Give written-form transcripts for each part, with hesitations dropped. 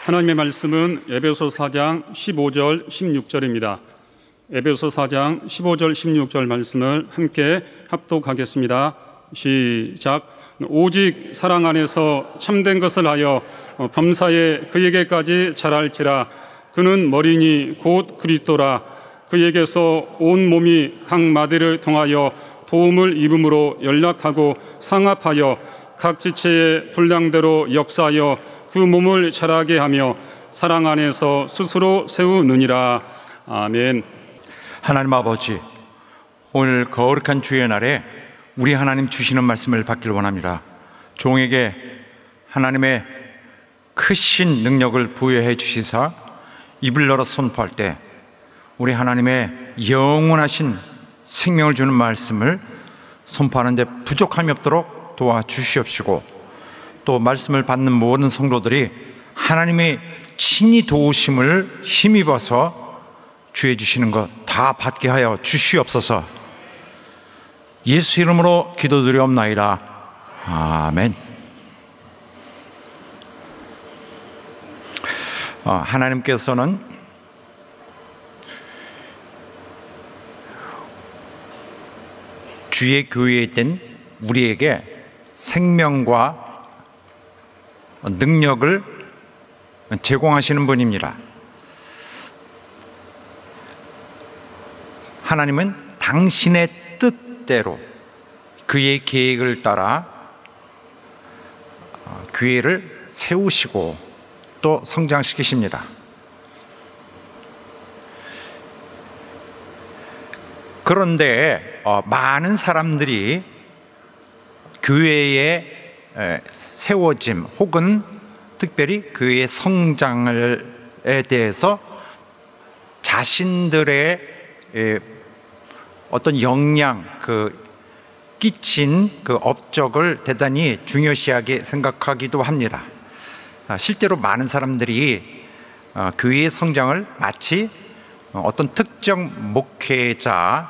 하나님의 말씀은 에베소 4장 15절 16절입니다. 에베소 4장 15절 16절 말씀을 함께 합독하겠습니다. 시작. 오직 사랑 안에서 참된 것을 하여 범사에 그에게까지 자랄지라. 그는 머리니 곧 그리스도라. 그에게서 온 몸이 각 마디를 통하여 도움을 입음으로 연락하고 상합하여 각 지체의 분량대로 역사하여 그 몸을 자라게 하며 사랑 안에서 스스로 세우느니라. 아멘. 하나님 아버지, 오늘 거룩한 주의 날에 우리 하나님 주시는 말씀을 받기를 원합니다. 종에게 하나님의 크신 능력을 부여해 주시사 입을 열어 선포할 때 우리 하나님의 영원하신 생명을 주는 말씀을 선포하는데 부족함이 없도록 도와주시옵시고, 또 말씀을 받는 모든 성도들이 하나님의 친히 도우심을 힘입어서 주해 주시는 것 다 받게 하여 주시옵소서. 예수 이름으로 기도드리옵나이다. 아멘. 하나님께서는 주의 교회에 있던 우리에게 생명과 능력을 제공하시는 분입니다. 하나님은 당신의 뜻대로 그의 계획을 따라 교회를 세우시고 또 성장시키십니다. 그런데 많은 사람들이 교회의 세워짐 혹은 특별히 교회의 성장에 대해서 자신들의 어떤 영향, 끼친 업적을 대단히 중요시하게 생각하기도 합니다. 실제로 많은 사람들이 교회의 성장을 마치 어떤 특정 목회자의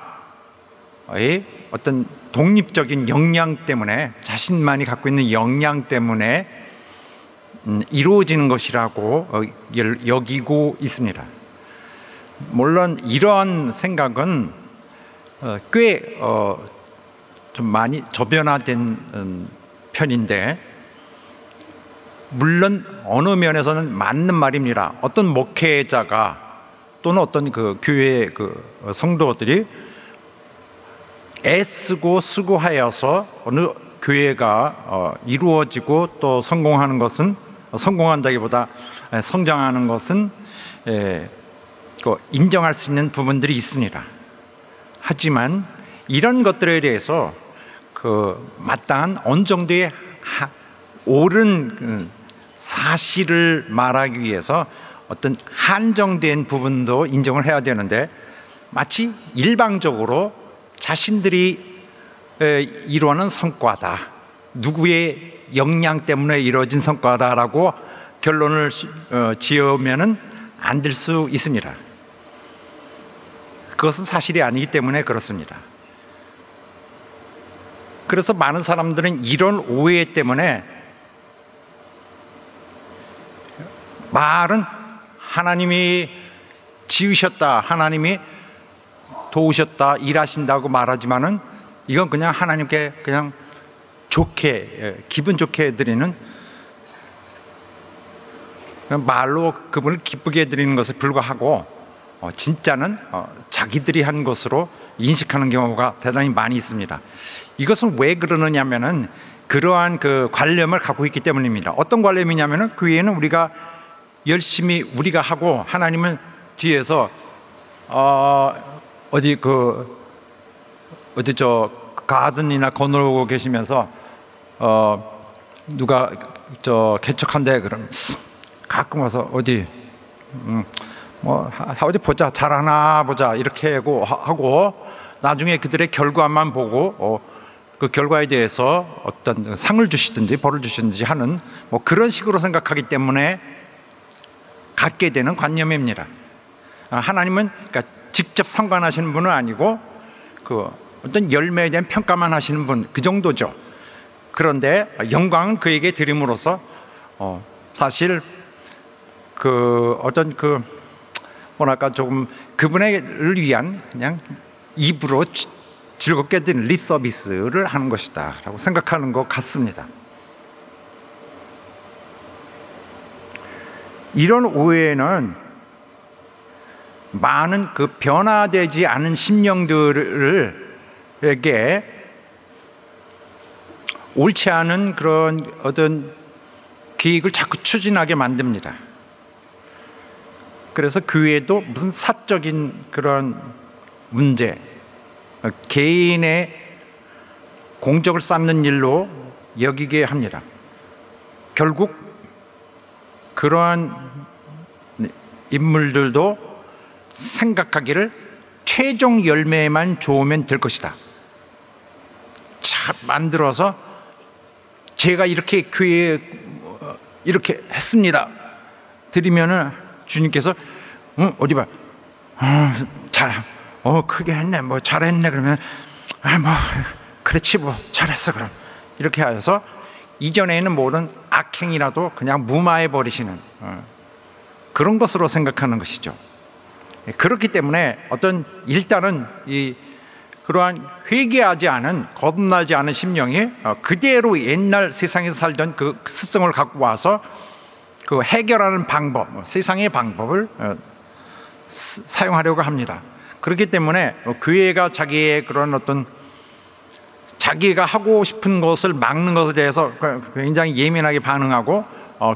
어떤 독립적인 역량 때문에, 자신만이 갖고 있는 역량 때문에 이루어지는 것이라고 여기고 있습니다. 물론 이러한 생각은 꽤 좀 많이 저변화된 편인데, 물론 어느 면에서는 맞는 말입니다. 어떤 목회자가 또는 어떤 교회 성도들이 애쓰고 수고하여서 어느 교회가 이루어지고 또 성공하는 것은, 성공한다기보다 성장하는 것은 인정할 수 있는 부분들이 있습니다. 하지만 이런 것들에 대해서 마땅한 어느 정도의 옳은 사실을 말하기 위해서 어떤 한정된 부분도 인정을 해야 되는데, 마치 일방적으로 자신들이 이루어낸 성과다, 누구의 역량 때문에 이루어진 성과다라고 결론을 지으면은 안 될 수 있습니다. 그것은 사실이 아니기 때문에 그렇습니다. 그래서 많은 사람들은 이런 오해 때문에 말은 하나님이 지으셨다, 하나님이 도우셨다, 일하신다고 말하지만은 이건 그냥 하나님께 그냥 좋게, 기분 좋게 드리는, 말로 그분을 기쁘게 드리는 것에 불과하고 진짜는 자기들이 한 것으로 인식하는 경우가 대단히 많이 있습니다. 이것은 왜 그러느냐면은 그러한 관념을 갖고 있기 때문입니다. 어떤 관념이냐면은 교회는 우리가 열심히 우리가 하고 하나님은 뒤에서 어디 가든이나 건너고 계시면서 누가 개척한대 그러면 가끔 와서 어디 어디 보자, 잘하나 보자 이렇게 하고 나중에 그들의 결과만 보고 그 결과에 대해서 어떤 상을 주시든지 벌을 주시든지 하는 그런 식으로 생각하기 때문에 갖게 되는 관념입니다. 하나님은 그러니까 직접 상관하시는 분은 아니고 어떤 열매에 대한 평가만 하시는 분, 그 정도죠. 그런데 영광은 그에게 드림으로써 사실 어떤 뭐랄까 조금 그분을 위한 그냥 입으로 즐겁게 듣는 립 서비스를 하는 것이다라고 생각하는 것 같습니다. 이런 오해는 많은 변화되지 않은 심령들에게 옳지 않은 그런 어떤 계획을 자꾸 추진하게 만듭니다. 그래서 교회도 무슨 사적인 그런 문제, 개인의 공적을 쌓는 일로 여기게 합니다. 결국 그러한 인물들도 생각하기를 최종 열매만 좋으면 될 것이다. 잘 만들어서 제가 이렇게 교회에 이렇게 했습니다 드리면은 주님께서 어디 봐, 크게 했네, 뭐 잘했네, 그러면 뭐 그렇지, 뭐 잘했어, 그럼 이렇게 하여서 이전에는 모든 악행이라도 그냥 무마해 버리시는 그런 것으로 생각하는 것이죠. 그렇기 때문에 일단은 그러한 회개하지 않은, 거듭나지 않은 심령이 그대로 옛날 세상에서 살던 그 습성을 갖고 와서 해결하는 방법, 세상의 방법을 사용하려고 합니다. 그렇기 때문에 교회가 자기의 그런 자기가 하고 싶은 것을 막는 것에 대해서 굉장히 예민하게 반응하고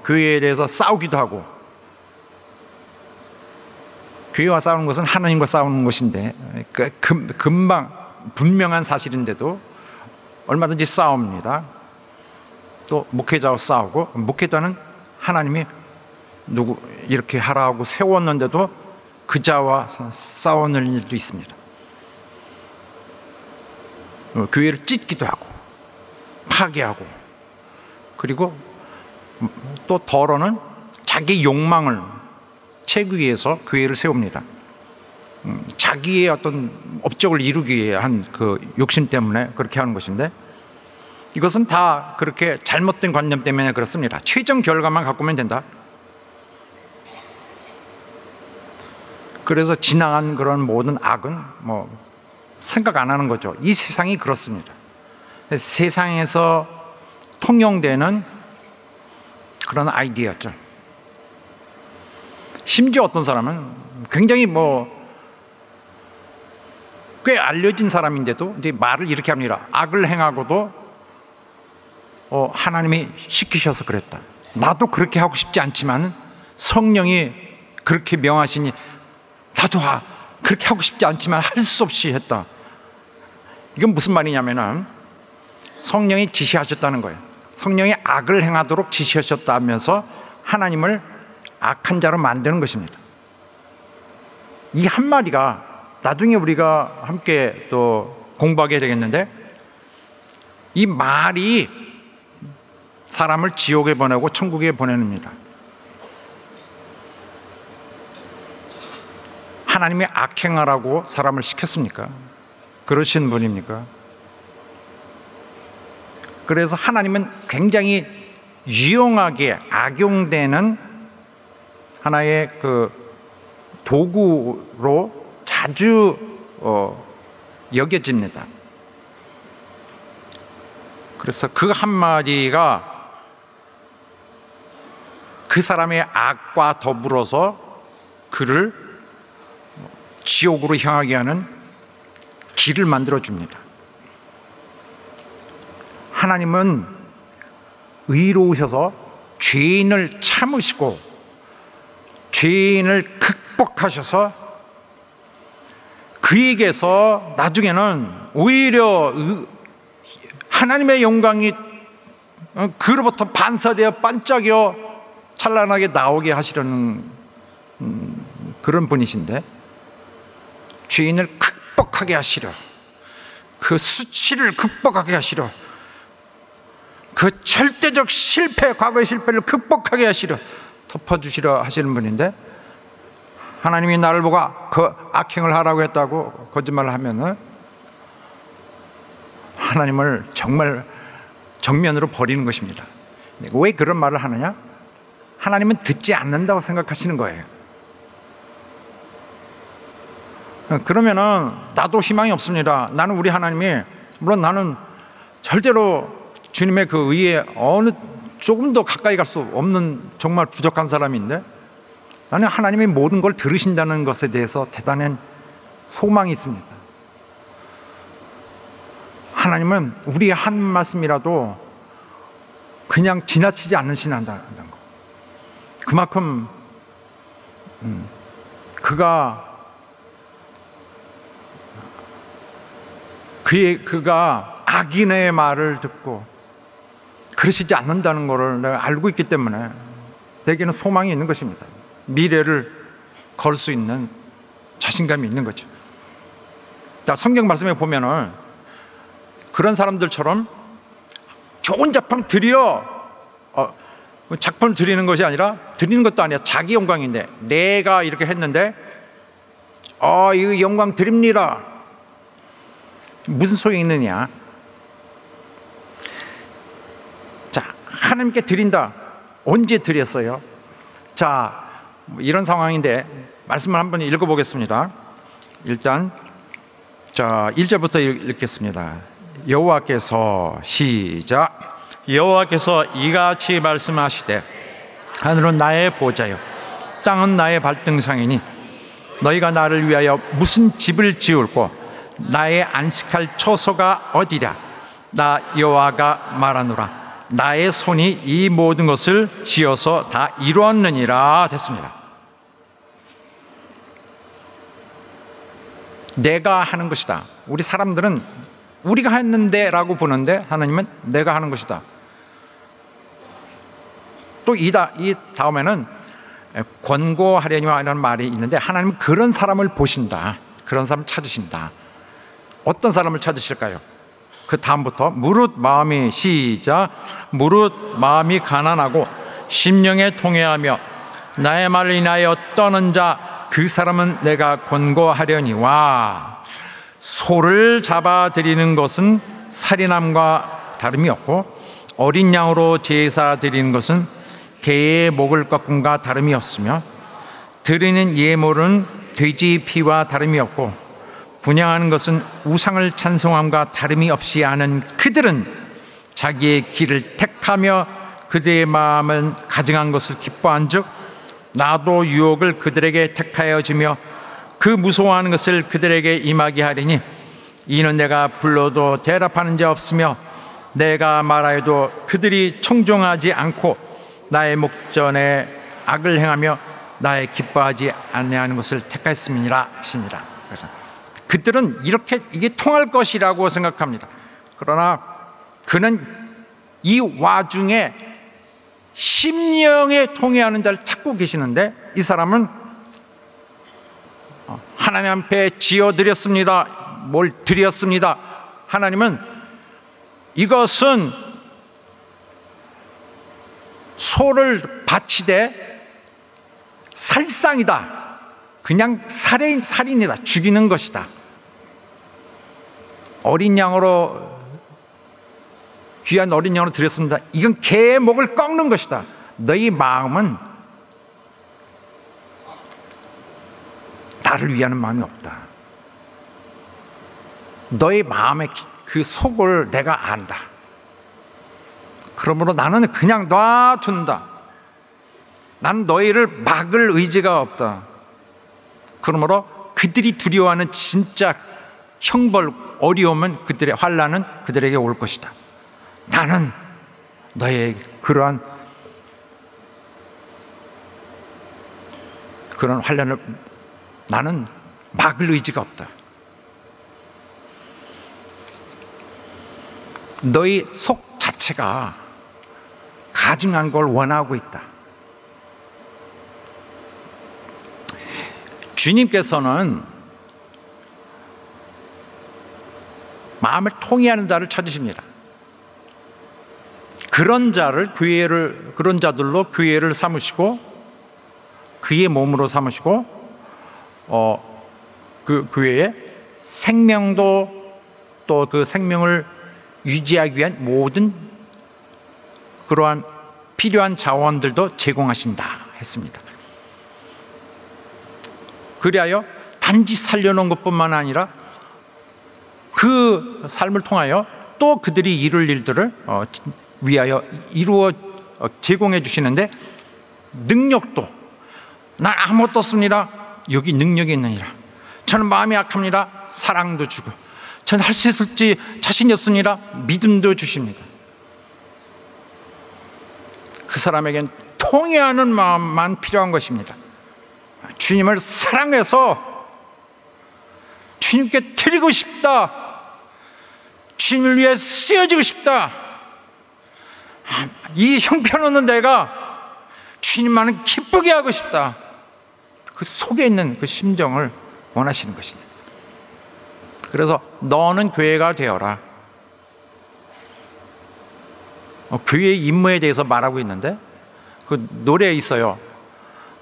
교회에 대해서 싸우기도 하고, 교회와 싸우는 것은 하나님과 싸우는 것인데 금방 분명한 사실인데도 얼마든지 싸웁니다. 또 목회자와 싸우고, 목회자는 하나님이 누구 이렇게 하라고 세웠는데도 그자와 싸우는 일도 있습니다. 교회를 찢기도 하고 파괴하고, 그리고 또 더러는 자기 욕망을 채우기 위해서 교회를 세웁니다. 자기의 어떤 업적을 이루기 위한 욕심 때문에 그렇게 하는 것인데, 이것은 다 그렇게 잘못된 관념 때문에 그렇습니다. 최종 결과만 갖고 오면 된다. 그래서 지나간 그런 모든 악은 뭐 생각 안 하는 거죠. 이 세상이 그렇습니다. 세상에서 통용되는 그런 아이디어죠. 심지어 어떤 사람은 굉장히 꽤 알려진 사람인데도 이제 말을 이렇게 합니다. 악을 행하고도 하나님이 시키셔서 그랬다. 나도 그렇게 하고 싶지 않지만 성령이 그렇게 명하시니 나도 그렇게 하고 싶지 않지만 할 수 없이 했다. 이건 무슨 말이냐면은 성령이 지시하셨다는 거예요. 성령이 악을 행하도록 지시하셨다면서 하나님을 악한 자로 만드는 것입니다. 이 한마디가 나중에 우리가 함께 또 공부하게 되겠는데, 이 말이 사람을 지옥에 보내고 천국에 보내입니다. 하나님이 악행하라고 사람을 시켰습니까? 그러신 분입니까? 그래서 하나님은 굉장히 유용하게 악용되는 하나의 도구로 자주 여겨집니다. 그래서 그 한마디가 그 사람의 악과 더불어서 그를 지옥으로 향하게 하는 길을 만들어줍니다. 하나님은 의로우셔서 죄인을 참으시고 죄인을 극복하셔서 그에게서 나중에는 오히려 하나님의 영광이 그로부터 반사되어 반짝여 찬란하게 나오게 하시려는 그런 분이신데, 죄인을 극복하게 하시려, 그 수치를 극복하게 하시려, 그 절대적 실패, 과거의 실패를 극복하게 하시려, 덮어주시려 하시는 분인데, 하나님이 나를 보고 그 악행을 하라고 했다고 거짓말을 하면은 하나님을 정말 정면으로 버리는 것입니다. 왜 그런 말을 하느냐? 하나님은 듣지 않는다고 생각하시는 거예요. 그러면은 나도 희망이 없습니다. 나는 우리 하나님이, 물론 나는 절대로 주님의 그 의에 어느 조금도 가까이 갈 수 없는 정말 부족한 사람인데, 나는 하나님이 모든 걸 들으신다는 것에 대해서 대단한 소망이 있습니다. 하나님은 우리의 한 말씀이라도 그냥 지나치지 않으신다는 거. 그만큼 그가 악인의 말을 듣고 그러시지 않는다는 것을 내가 알고 있기 때문에 내게는 소망이 있는 것입니다. 미래를 걸 수 있는 자신감이 있는 거죠. 자, 성경 말씀에 보면은 그런 사람들처럼 좋은 작품 드려, 작품을 드리는 것이 아니라, 드리는 것도 아니라 자기 영광인데, 내가 이렇게 했는데 이거 영광 드립니다. 무슨 소용이 있느냐? 자, 하나님께 드린다. 언제 드렸어요? 자, 이런 상황인데 말씀을 한번 읽어보겠습니다. 일단 1절부터 읽겠습니다. 여호와께서, 시작. 여호와께서 이같이 말씀하시되, 하늘은 나의 보좌요 땅은 나의 발등상이니 너희가 나를 위하여 무슨 집을 지을고 나의 안식할 처소가 어디랴? 나 여호와가 말하노라. 나의 손이 이 모든 것을 지어서 다 이루었느니라. 됐습니다. 내가 하는 것이다. 우리 사람들은 우리가 했는데 라고 보는데, 하나님은 내가 하는 것이다. 또 이 다음에는 권고하려니와 이런 말이 있는데, 하나님은 그런 사람을 보신다. 그런 사람을 찾으신다. 어떤 사람을 찾으실까요? 그 다음부터 무릇 마음이, 시작. 무릇 마음이 가난하고 심령에 통회하며 나의 말을 인하여 떠는 자, 그 사람은 내가 권고하려니와. 소를 잡아 드리는 것은 살인함과 다름이 없고 어린 양으로 제사 드리는 것은 개의 목을 꺾음과 다름이 없으며 드리는 예물은 돼지 피와 다름이 없고 분향하는 것은 우상을 찬송함과 다름이 없이 하는 그들은 자기의 길을 택하며 그들의 마음은 가증한 것을 기뻐한즉 나도 유혹을 그들에게 택하여 주며 그 무서워하는 것을 그들에게 임하게 하리니 이는 내가 불러도 대답하는 자 없으며 내가 말하여도 그들이 청종하지 않고 나의 목전에 악을 행하며 나의 기뻐하지 아니하는 것을 택하였음이니라 하시니라. 그래서 그들은 이게 통할 것이라고 생각합니다. 그러나 그는 이 와중에 심령에 통해하는 자를 찾고 계시는데, 이 사람은 하나님 앞에 지어드렸습니다. 뭘 드렸습니다. 하나님은 이것은 소를 바치되 살상이다. 그냥 살인이다. 죽이는 것이다. 어린 양으로, 귀한 어린 양으로 드렸습니다. 이건 개의 목을 꺾는 것이다. 너희 마음은 나를 위하는 마음이 없다. 너희 마음의 그 속을 내가 안다. 그러므로 나는 그냥 놔둔다. 난 너희를 막을 의지가 없다. 그러므로 그들이 두려워하는 진짜 형벌, 어려움은, 그들의 환난은 그들에게 올 것이다. 나는 너의 그러한 환난을 나는 막을 의지가 없다. 너희 속 자체가 가증한 걸 원하고 있다. 주님께서는 마음을 통해하는 자를 찾으십니다. 그런 자들로 교회를 삼으시고 그의 몸으로 삼으시고 그 교회의 생명도 또 그 생명을 유지하기 위한 모든 그러한 필요한 자원들도 제공하신다 했습니다. 그리하여 단지 살려놓은 것뿐만 아니라 그 삶을 통하여 또 그들이 이룰 일들을 위하여 이루어 제공해 주시는데, 능력도 난 아무것도 없습니다. 여기 능력이 있느니라. 저는 마음이 약합니다. 사랑도 주고, 저는 할 수 있을지 자신이 없습니다. 믿음도 주십니다. 그 사람에겐 통회하는 마음만 필요한 것입니다. 주님을 사랑해서 주님께 드리고 싶다, 주님을 위해 쓰여지고 싶다, 이 형편없는 내가 주님만은 기쁘게 하고 싶다, 그 속에 있는 그 심정을 원하시는 것입니다. 그래서 너는 교회가 되어라. 교회의 임무에 대해서 말하고 있는데, 그 노래에 있어요.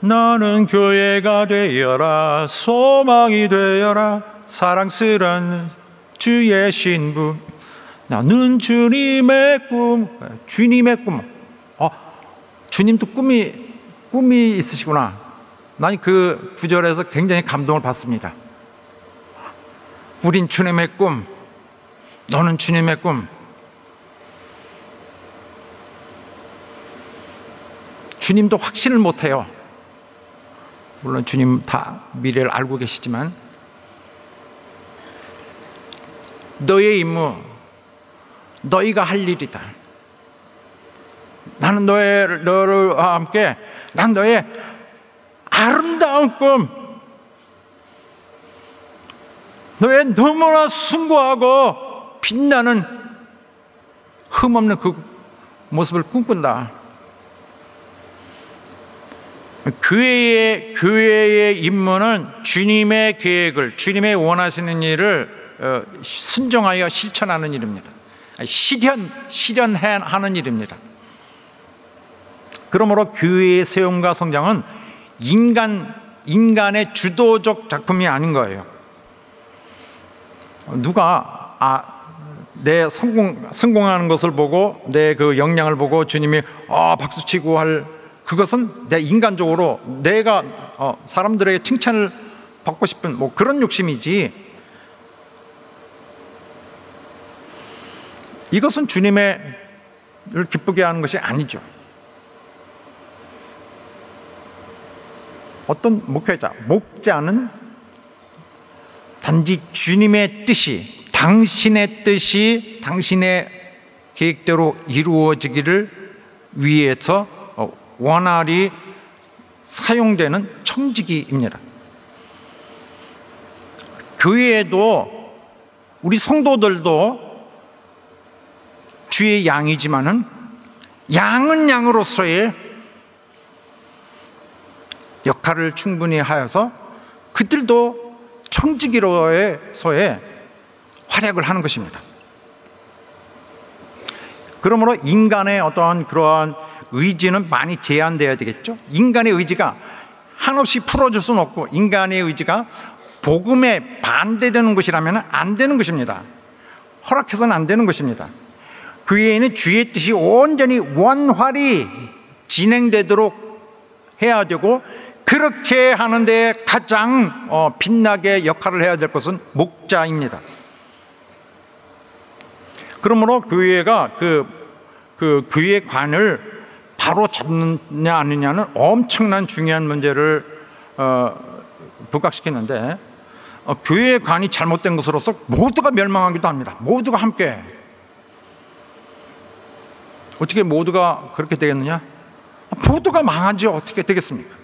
나는 교회가 되어라, 소망이 되어라, 사랑스런 주의 신부, 나는 주님의 꿈. 주님의 꿈. 주님도 꿈이 있으시구나. 난 그 구절에서 굉장히 감동을 받습니다. 우린 주님의 꿈, 너는 주님의 꿈. 주님도 확신을 못해요. 물론 주님 다 미래를 알고 계시지만, 너의 임무, 너희가 할 일이다. 나는 너를 함께, 난 너의 아름다운 꿈, 너의 너무나 숭고하고 빛나는 흠없는 그 모습을 꿈꾼다. 교회의 임무는 주님의 계획을, 주님의 원하시는 일을 순종하여 실천하는 일입니다. 실현하는 일입니다. 그러므로 교회의 세움과 성장은 인간의 주도적 작품이 아닌 거예요. 누가 내 성공하는 것을 보고, 내 그 역량을 보고 주님이 박수치고 할, 그것은 내 인간적으로 내가 사람들에게 칭찬을 받고 싶은 뭐 그런 욕심이지, 이것은 주님을 기쁘게 하는 것이 아니죠. 어떤 목자는 단지 주님의 뜻이, 당신의 뜻이 당신의 계획대로 이루어지기를 위해서 원활히 사용되는 청지기입니다. 교회에도 우리 성도들도 주의 양이지만은 양은 양으로서의 역할을 충분히 하여서 그들도 청지기로서의 활약을 하는 것입니다. 그러므로 인간의 어떠한 그러한 의지는 많이 제한되어야 되겠죠. 인간의 의지가 한없이 풀어줄 수는 없고, 인간의 의지가 복음에 반대되는 것이라면 안 되는 것입니다. 허락해서는 안 되는 것입니다. 교회에는 주의 뜻이 온전히 원활히 진행되도록 해야 되고, 그렇게 하는데 가장 빛나게 역할을 해야 될 것은 목자입니다. 그러므로 교회가 그 교회관을 바로 잡느냐 아니냐는 엄청난 중요한 문제를 부각시키는데, 교회관이 잘못된 것으로서 모두가 멸망하기도 합니다. 모두가 함께. 어떻게 모두가 그렇게 되겠느냐? 모두가 망하지 어떻게 되겠습니까?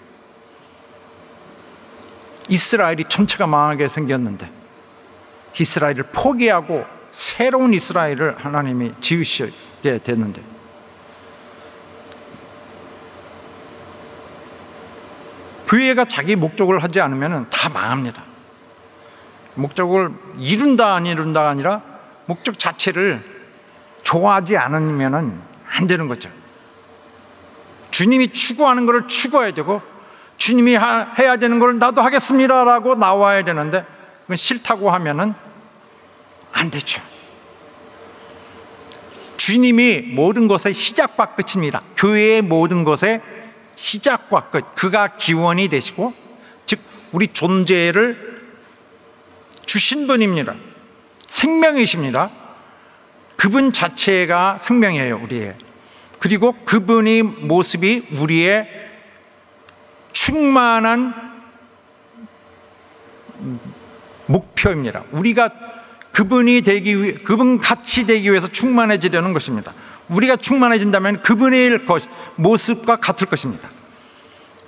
이스라엘이 전체가 망하게 생겼는데, 이스라엘을 포기하고 새로운 이스라엘을 하나님이 지으시게 됐는데, 교회가 자기 목적을 하지 않으면 다 망합니다. 목적을 이룬다 안 이룬다가 아니라 목적 자체를 좋아하지 않으면 안 되는 거죠. 주님이 추구하는 것을 추구해야 되고, 주님이 해야 되는 걸 나도 하겠습니다 라고 나와야 되는데, 그건 싫다고 하면은 안 되죠. 주님이 모든 것의 시작과 끝입니다. 교회의 모든 것의 시작과 끝, 그가 기원이 되시고, 즉 우리 존재를 주신 분입니다. 생명이십니다. 그분 자체가 생명이에요, 우리의. 그리고 그분의 모습이 우리의 충만한 목표입니다. 우리가 그분 같이 되기 위해서 충만해지려는 것입니다. 우리가 충만해진다면 그분의 모습과 같을 것입니다.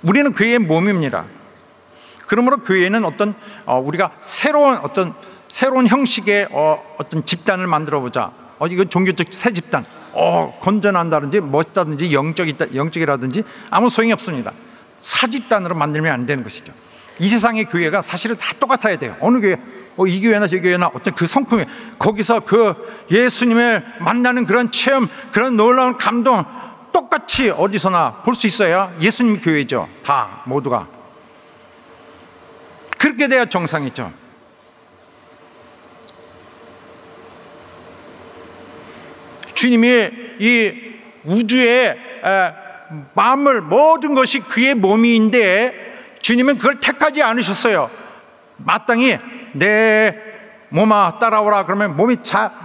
우리는 그의 몸입니다. 그러므로 교회는 우리가 새로운 형식의 어떤 집단을 만들어 보자. 이건 종교적 새 집단. 건전한다든지 멋있다든지 영적이라든지 아무 소용이 없습니다. 사집단으로 만들면 안 되는 것이죠. 이 세상의 교회가 사실은 다 똑같아야 돼요. 어느 교회, 이 교회나 저 교회나 어떤 그 성품이, 거기서 그 예수님을 만나는 그런 체험, 그런 놀라운 감동 똑같이 어디서나 볼 수 있어야 예수님 교회죠. 다 모두가 그렇게 돼야 정상이죠. 주님이 이 우주의 마음을, 모든 것이 그의 몸인데 주님은 그걸 택하지 않으셨어요. 마땅히 내 몸아 따라오라 그러면 몸이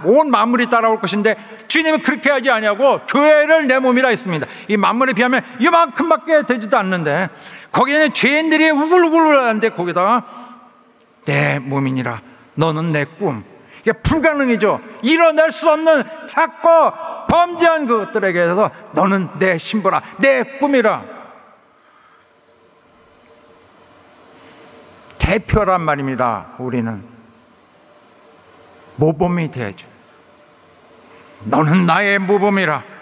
온 만물이 따라올 것인데 주님은 그렇게 하지 아니하고 교회를 내 몸이라 했습니다. 이 만물에 비하면 이만큼밖에 되지도 않는데 거기에는 죄인들이 우글우글하는데 거기다가 내 몸이니라 너는 내 꿈. 이게 불가능이죠. 이뤄낼 수 없는 작고 범죄한 것들에게서 너는 내 신부라, 내 꿈이라. 대표란 말입니다. 우리는 모범이 되죠. 너는 나의 모범이라.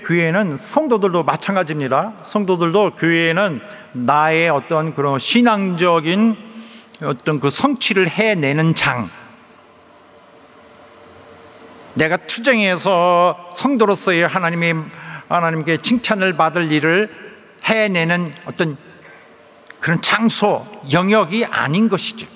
교회는 성도들도 마찬가지입니다. 성도들도 교회는 나의 어떤 그런 신앙적인 어떤 그 성취를 해내는 장, 내가 투쟁해서 성도로서의 하나님께 칭찬을 받을 일을 해내는 어떤 그런 장소, 영역이 아닌 것이죠.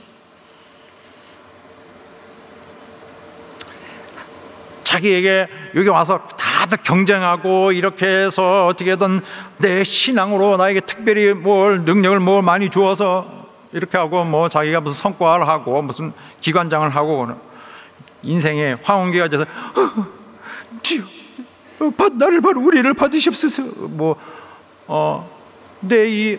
자기에게 여기 와서 다들 경쟁하고 이렇게 해서 어떻게든 내 신앙으로 나에게 특별히 능력을 많이 주어서 이렇게 하고 자기가 무슨 성과를 하고 무슨 기관장을 하고 인생의 황혼기가 돼서 주여 나를 바로 우리를 받으시옵소서. 내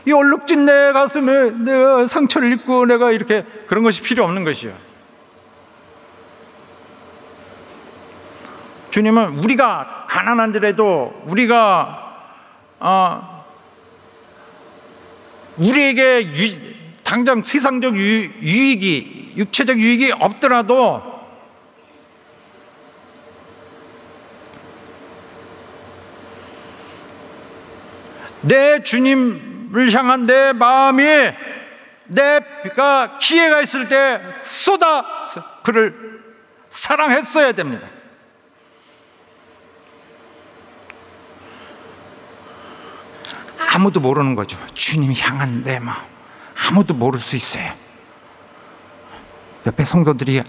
이 얼룩진 내 가슴에 내가 상처를 입고 내가 이렇게 그런 것이 필요 없는 것이요. 주님은 우리가 가난한데라도 우리에게 당장 세상적 유익이, 육체적 유익이 없더라도 내 주님을 향한 내 마음이, 내가 기회가 있을 때 그를 사랑했어야 됩니다. 아무도 모르는 거죠. 주님 향한 내 마음 아무도 모를 수 있어요. 옆에 성도들이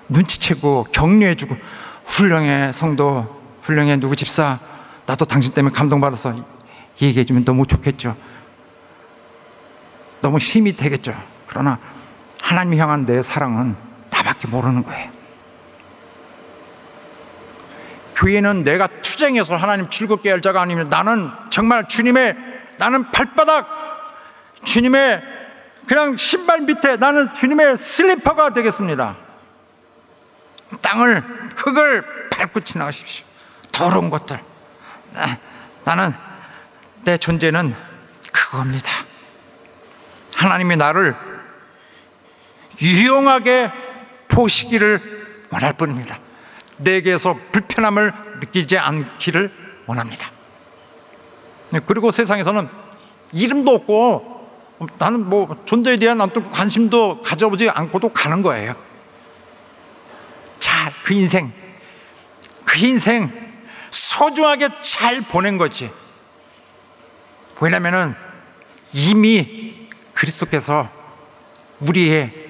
눈치채고 격려해주고 훌륭해 성도, 훌륭해 누구 집사, 나도 당신 때문에 감동받아서 얘기해주면 너무 좋겠죠. 너무 힘이 되겠죠. 그러나 하나님 향한 내 사랑은 나밖에 모르는 거예요. 교회는 내가 투쟁해서 하나님 즐겁게 할 자가 아니면 나는 정말 나는 발바닥, 주님의 그냥 신발 밑에 나는 주님의 슬리퍼가 되겠습니다. 흙을 밟고 지나가십시오. 더러운 것들. 나는 내 존재는 그겁니다. 하나님이 나를 유용하게 보시기를 원할 뿐입니다. 내게서 불편함을 느끼지 않기를 원합니다. 그리고 세상에서는 이름도 없고 나는 존재에 대한 어떤 관심도 가져보지 않고도 가는 거예요. 자, 그 인생 소중하게 잘 보낸 거지. 왜냐면은 이미 그리스도께서 우리의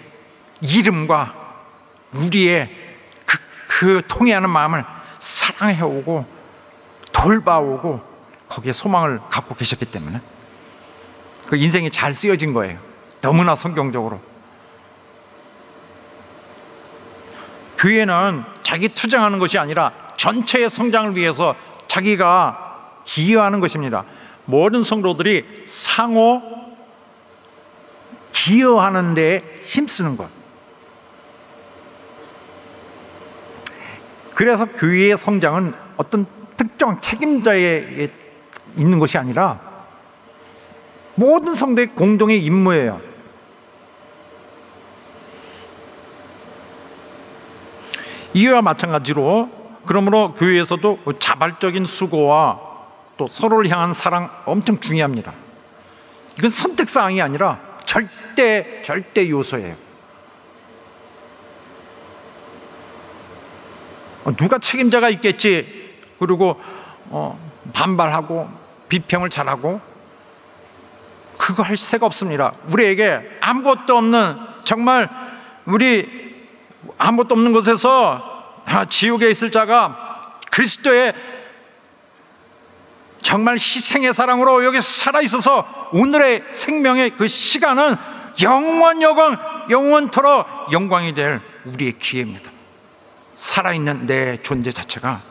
이름과 우리의 그 통해하는 마음을 사랑해오고 돌봐오고 거기에 소망을 갖고 계셨기 때문에 그 인생이 잘 쓰여진 거예요. 너무나 성경적으로. 교회는 자기 투쟁하는 것이 아니라 전체의 성장을 위해서 자기가 기여하는 것입니다. 모든 성도들이 상호 기여하는 데 힘쓰는 것. 그래서 교회의 성장은 어떤 특정 책임자에 있는 것이 아니라 모든 성도의 공동의 임무예요. 이와 마찬가지로 그러므로 교회에서도 자발적인 수고와 또 서로를 향한 사랑 엄청 중요합니다. 이건 선택사항이 아니라 절대 요소예요. 누가 책임자가 있겠지. 그리고 반발하고 비평을 잘하고 그거 할 새가 없습니다. 우리에게 아무것도 없는, 정말 우리 아무것도 없는 곳에서 지옥에 있을 자가 그리스도의 정말 희생의 사랑으로 여기서 살아있어서 오늘의 생명의 그 시간은 영원토록 영광이 될 우리의 기회입니다. 살아있는 내 존재 자체가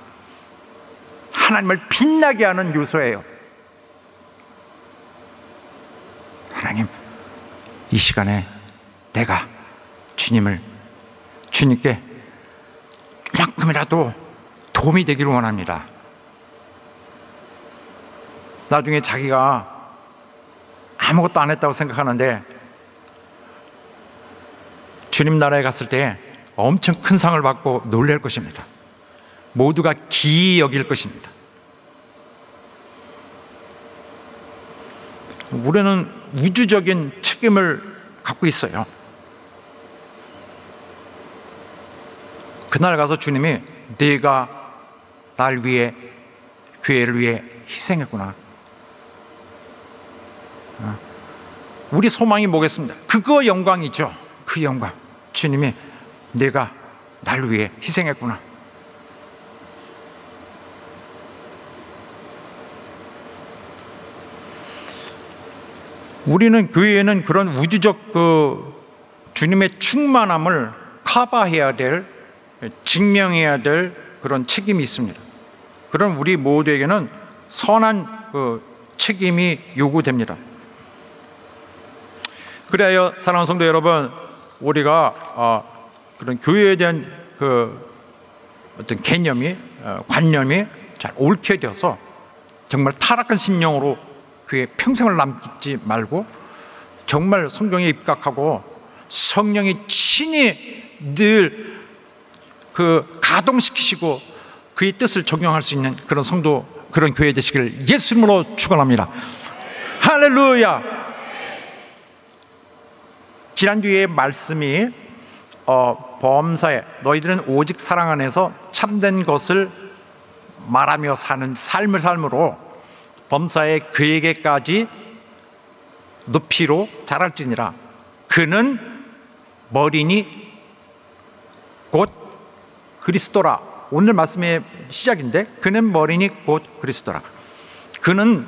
하나님을 빛나게 하는 요소예요. 하나님, 이 시간에 내가 주님께 이만큼이라도 도움이 되기를 원합니다. 나중에 자기가 아무것도 안 했다고 생각하는데 주님 나라에 갔을 때 엄청 큰 상을 받고 놀랄 것입니다. 모두가 기이 여길 것입니다. 우리는 우주적인 책임을 갖고 있어요. 그날 가서 주님이 네가 날 위해, 교회를 위해 희생했구나. 우리 소망이 뭐겠습니까? 그거 영광이죠. 그 영광. 주님이 내가 날 위해 희생했구나. 우리는 교회에는 그런 우주적 주님의 충만함을 커버해야 될, 증명해야 될 그런 책임이 있습니다. 그런 우리 모두에게는 선한 책임이 요구됩니다. 그래야 사랑하는 성도 여러분, 우리가 그런 교회에 대한 어떤 개념이, 관념이 잘 옳게 되어서 정말 타락한 심령으로 교회 평생을 남지 말고 정말 성경에 입각하고 성령이 친히 늘 가동시키시고 그의 뜻을 적용할 수 있는 그런 성도, 그런 교회 되시기를 예수 이름으로 축원합니다. 할렐루야. 지난주에 말씀이 범사에 너희들은 오직 사랑 안에서 참된 것을 말하며 사는 삶으로 범사에 그에게까지 높이로 자랄지니라. 그는 머리니 곧 그리스도라. 오늘 말씀의 시작인데 그는 머리니 곧 그리스도라. 그는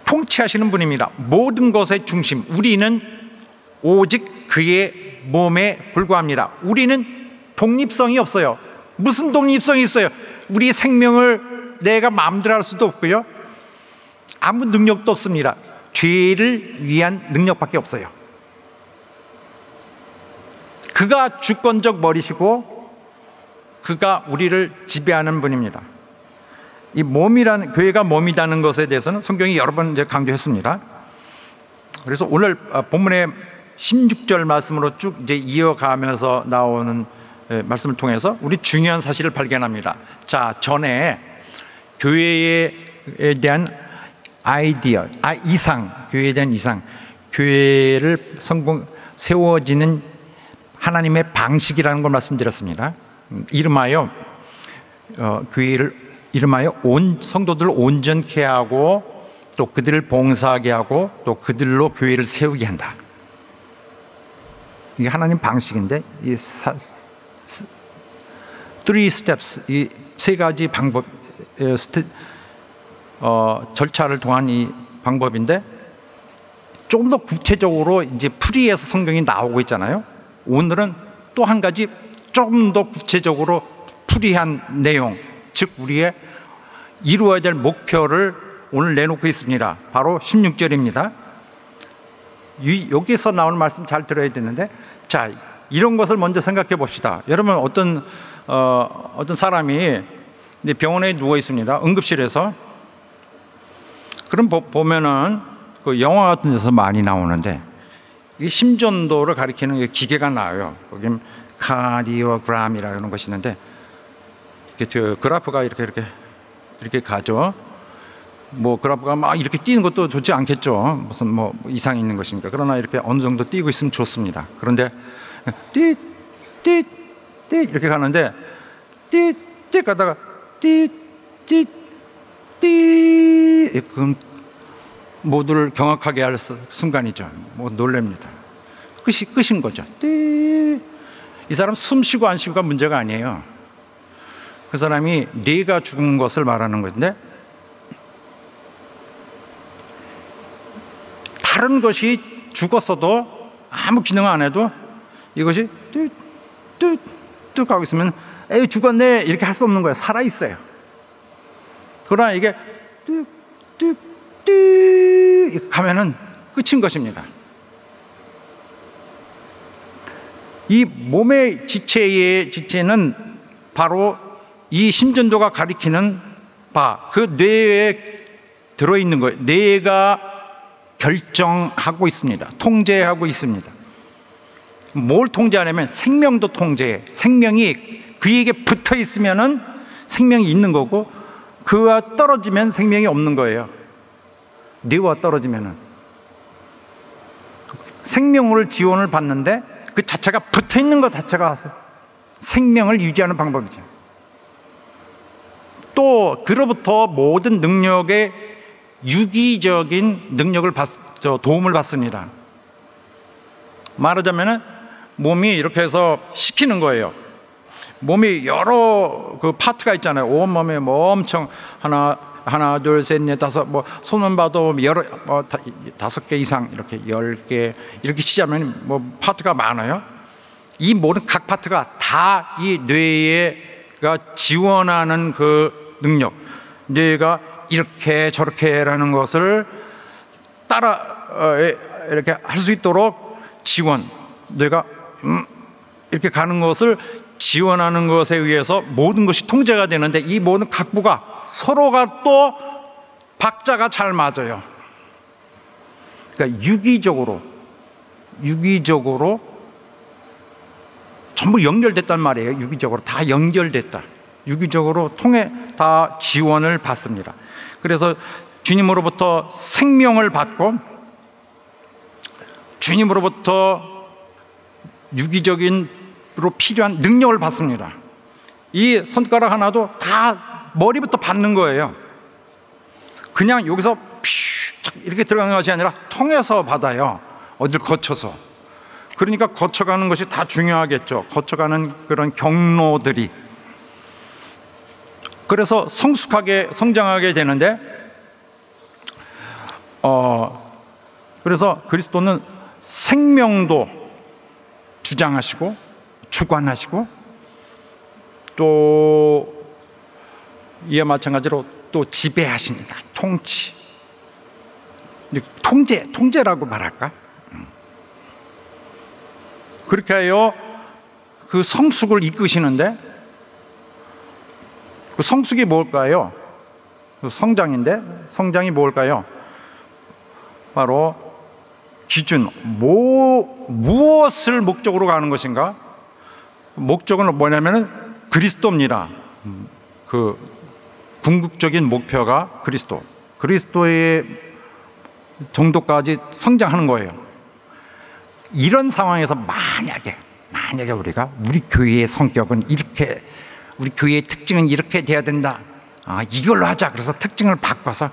통치하시는 분입니다. 모든 것의 중심. 우리는 오직 그의 몸에 불과합니다. 우리는 독립성이 없어요. 무슨 독립성이 있어요? 우리 생명을 내가 마음대로 할 수도 없고요, 아무 능력도 없습니다. 죄를 위한 능력밖에 없어요. 그가 주권적 머리시고 그가 우리를 지배하는 분입니다. 이 몸이라는, 교회가 몸이라는 것에 대해서는 성경이 여러 번 이제 강조했습니다. 그래서 오늘 본문의 16절 말씀으로 쭉 이제 이어가면서 나오는 말씀을 통해서 우리 중요한 사실을 발견합니다. 자, 전에 교회에 대한 아이디어, 이상, 교회에 대한 이상, 교회를 세워지는 하나님의 방식이라는 걸 말씀드렸습니다. 이름하여 교회를 온 성도들을 온전케 하고 또 그들을 봉사하게 하고 또 그들로 교회를 세우게 한다. 이게 하나님 방식인데 이 three steps, 이 세 가지 방법, 절차를 통한 이 방법인데 조금 더 구체적으로 이제 풀이해서 성경이 나오고 있잖아요. 오늘은 또 한 가지 조금 더 구체적으로 풀이한 내용, 즉 우리의 이루어야 될 목표를 오늘 내놓고 있습니다. 바로 16절입니다. 여기서 나오는 말씀 잘 들어야 되는데, 자, 이런 것을 먼저 생각해 봅시다. 여러분, 어떤 사람이 병원에 누워 있습니다. 응급실에서. 그럼 보면은 그 영화 같은 데서 많이 나오는데 이 심전도를 가리키는 기계가 나와요. 거기 카디오그램이라는 것이 있는데 이렇게 그래프가 이렇게 가죠. 뭐 그래프가 막 이렇게 뛰는 것도 좋지 않겠죠. 무슨 뭐 이상이 있는 것이니까. 그러나 이렇게 어느 정도 뛰고 있으면 좋습니다. 그런데 띠 이렇게 가는데 띠 가다가 띠 그럼 모두를 경악하게 할 순간이죠. 뭐 놀랍니다. 끝인 거죠. 이 사람 숨 쉬고 안 쉬고가 문제가 아니에요. 그 사람이 뇌가 죽은 것을 말하는 것인데 다른 것이 죽었어도 아무 기능 안 해도 이것이 뚝 하고 있으면 에이 죽었네 이렇게 할 수 없는 거예요. 살아 있어요. 그러나 이게 뚝 가면은 끝인 것입니다. 이 몸의 지체는 바로 이 심전도가 가리키는 바, 그 뇌에 들어있는 거예요. 뇌가 결정하고 있습니다. 통제하고 있습니다. 뭘 통제하냐면 생명도 통제해. 생명이 그에게 붙어 있으면은 생명이 있는 거고 그와 떨어지면 생명이 없는 거예요. 뇌와 떨어지면은 생명을 지원을 받는데 그 자체가 붙어 있는 것 자체가 생명을 유지하는 방법이죠. 또 그로부터 모든 능력의 유기적인 능력을 도움을 받습니다. 말하자면은 몸이 이렇게 해서 시키는 거예요. 몸이 여러 그 파트가 있잖아요. 온몸에 뭐 엄청 하나 둘 셋 넷 다섯 뭐 손만 봐도 여러 5개 이상 이렇게 10개 이렇게 시작하면 뭐 파트가 많아요. 이 모든 각 파트가 다 이 뇌가 지원하는 그 능력, 뇌가 이렇게 저렇게라는 것을 따라 이렇게 할 수 있도록 지원, 뇌가 이렇게 가는 것을 지원하는 것에 의해서 모든 것이 통제가 되는데 이 모든 각부가 서로가 또 박자가 잘 맞아요. 그러니까 유기적으로 전부 연결됐단 말이에요. 유기적으로 다 연결됐다. 유기적으로 통해 다 지원을 받습니다. 그래서 주님으로부터 생명을 받고 주님으로부터 유기적인으로 필요한 능력을 받습니다. 이 손가락 하나도 다 머리부터 받는 거예요. 그냥 여기서 이렇게 들어가는 것이 아니라 통해서 받아요. 어딜 거쳐서. 그러니까 거쳐가는 것이 다 중요하겠죠. 거쳐가는 그런 경로들이. 그래서 성숙하게 성장하게 되는데 그래서 그리스도는 생명도 주장하시고 주관하시고 또 이와 마찬가지로 또 지배하십니다. 통제라고 말할까? 그렇게 하여 그 성숙을 이끄시는데 그 성숙이 뭘까요? 그 성장인데 성장이 뭘까요? 바로 기준, 무엇을 목적으로 가는 것인가? 목적은 뭐냐면은 그리스도입니다. 그 궁극적인 목표가 그리스도의 정도까지 성장하는 거예요. 이런 상황에서 만약에 우리 교회의 성격은 이렇게, 우리 교회의 특징은 이렇게 돼야 된다. 이걸로 하자. 그래서 특징을 바꿔서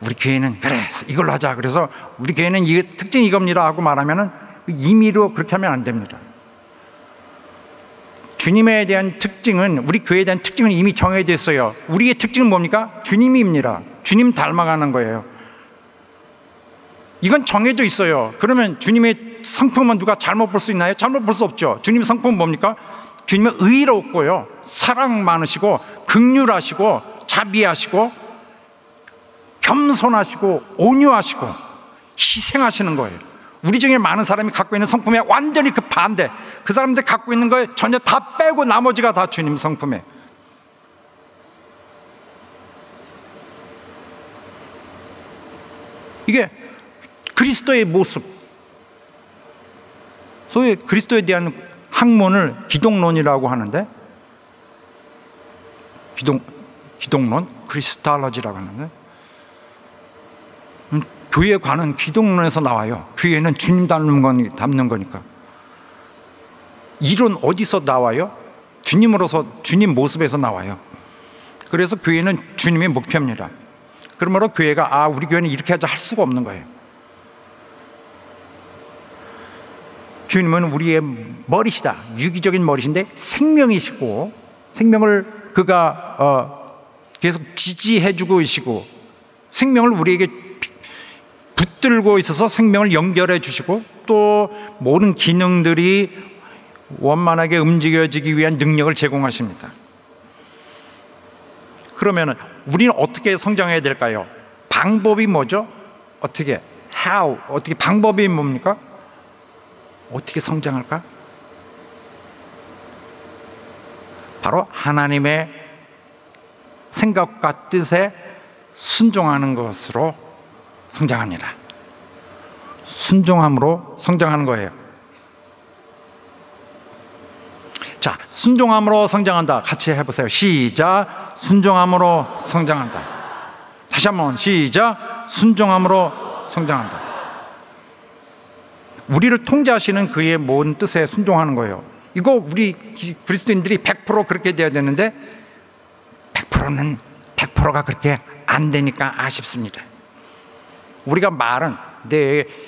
우리 교회는 그래 이걸로 하자. 그래서 우리 교회는 이 특징이 이겁니다 하고 말하면은 임의로 그렇게 하면 안 됩니다. 주님에 대한 특징은, 우리 교회에 대한 특징은 이미 정해져 있어요. 우리의 특징은 뭡니까? 주님입니다. 주님 닮아가는 거예요. 이건 정해져 있어요. 그러면 주님의 성품은 누가 잘못 볼 수 있나요? 잘못 볼 수 없죠. 주님의 성품은 뭡니까? 주님은 의롭고요, 사랑 많으시고, 긍휼하시고, 자비하시고, 겸손하시고, 온유하시고, 희생하시는 거예요. 우리 중에 많은 사람이 갖고 있는 성품에 완전히 그 반대, 그 사람들 갖고 있는 거에 전혀 다 빼고 나머지가 다 주님 성품에. 이게 그리스도의 모습, 소위 그리스도에 대한 학문을 기독론이라고 하는데, 기독론, 크리스탈러지라고 하는데, 교회에 관한 기독론에서 나와요. 교회는 주님 닮는 거니까. 이론 어디서 나와요? 주님으로서, 주님 모습에서 나와요. 그래서 교회는 주님의 목표입니다. 그러므로 교회가 우리 교회는 이렇게 하자 할 수가 없는 거예요. 주님은 우리의 머리시다. 유기적인 머리신데 생명이시고, 생명을 그가 계속 지지해주고 계시고, 생명을 우리에게 붙들고 있어서 생명을 연결해 주시고, 또 모든 기능들이 원만하게 움직여지기 위한 능력을 제공하십니다. 그러면 우리는 어떻게 성장해야 될까요? 방법이 뭐죠? 어떻게? How? 어떻게? 방법이 뭡니까? 어떻게 성장할까? 바로 하나님의 생각과 뜻에 순종하는 것으로 성장합니다. 순종함으로 성장하는 거예요. 자, 순종함으로 성장한다. 같이 해보세요. 시작. 순종함으로 성장한다. 다시 한번 시작. 순종함으로 성장한다. 우리를 통제하시는 그의 모든 뜻에 순종하는 거예요. 이거 우리 그리스도인들이 100% 그렇게 돼야 되는데 100%가 그렇게 안 되니까 아쉽습니다. 우리가 말은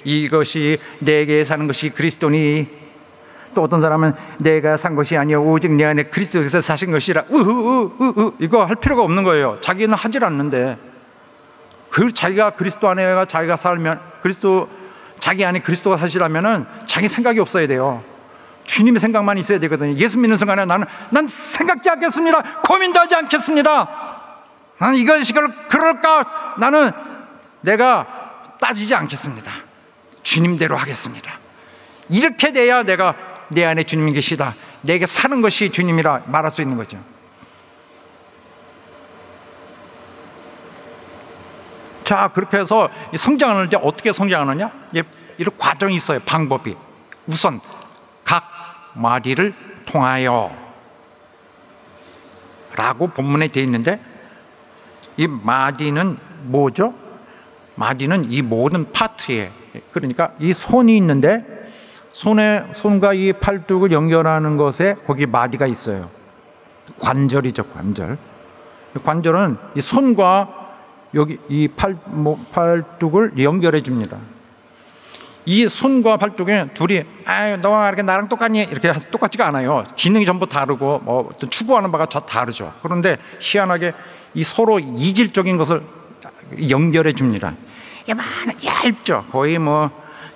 이것이 내게 사는 것이 그리스도니, 또 어떤 사람은 내가 산 것이 아니요 오직 내 안에 그리스도께서 사신 것이라, 이거 할 필요가 없는 거예요. 자기는 하질 않는데, 자기가 그리스도 안에 자기가 살면, 자기 안에 그리스도가 사시라면은 자기 생각이 없어야 돼요. 주님의 생각만 있어야 되거든요. 예수 믿는 순간에 난 생각지 않겠습니다. 고민도 하지 않겠습니다. 나는 이것이 그럴까? 나는 내가 따지지 않겠습니다. 주님대로 하겠습니다. 이렇게 돼야 내가 내 안에 주님이 계시다, 내게 사는 것이 주님이라 말할 수 있는 거죠. 자, 그렇게 해서 성장하는데 어떻게 성장하느냐? 이런 과정이 있어요. 방법이. 우선 각 마디를 통하여 라고 본문에 되어 있는데, 이 마디는 뭐죠? 마디는 이 모든 파트에, 그러니까 이 손이 있는데 손과 이 팔뚝을 연결하는 것에 거기 마디가 있어요. 관절이죠, 관절. 관절은 이 손과 여기 이 팔뚝을 연결해 줍니다. 이 손과 팔뚝에 둘이 너가 이렇게 나랑 똑같니? 이렇게 똑같지가 않아요. 기능이 전부 다르고 추구하는 바가 다 다르죠. 그런데 희한하게 이 서로 이질적인 것을 연결해 줍니다. 얇죠. 거의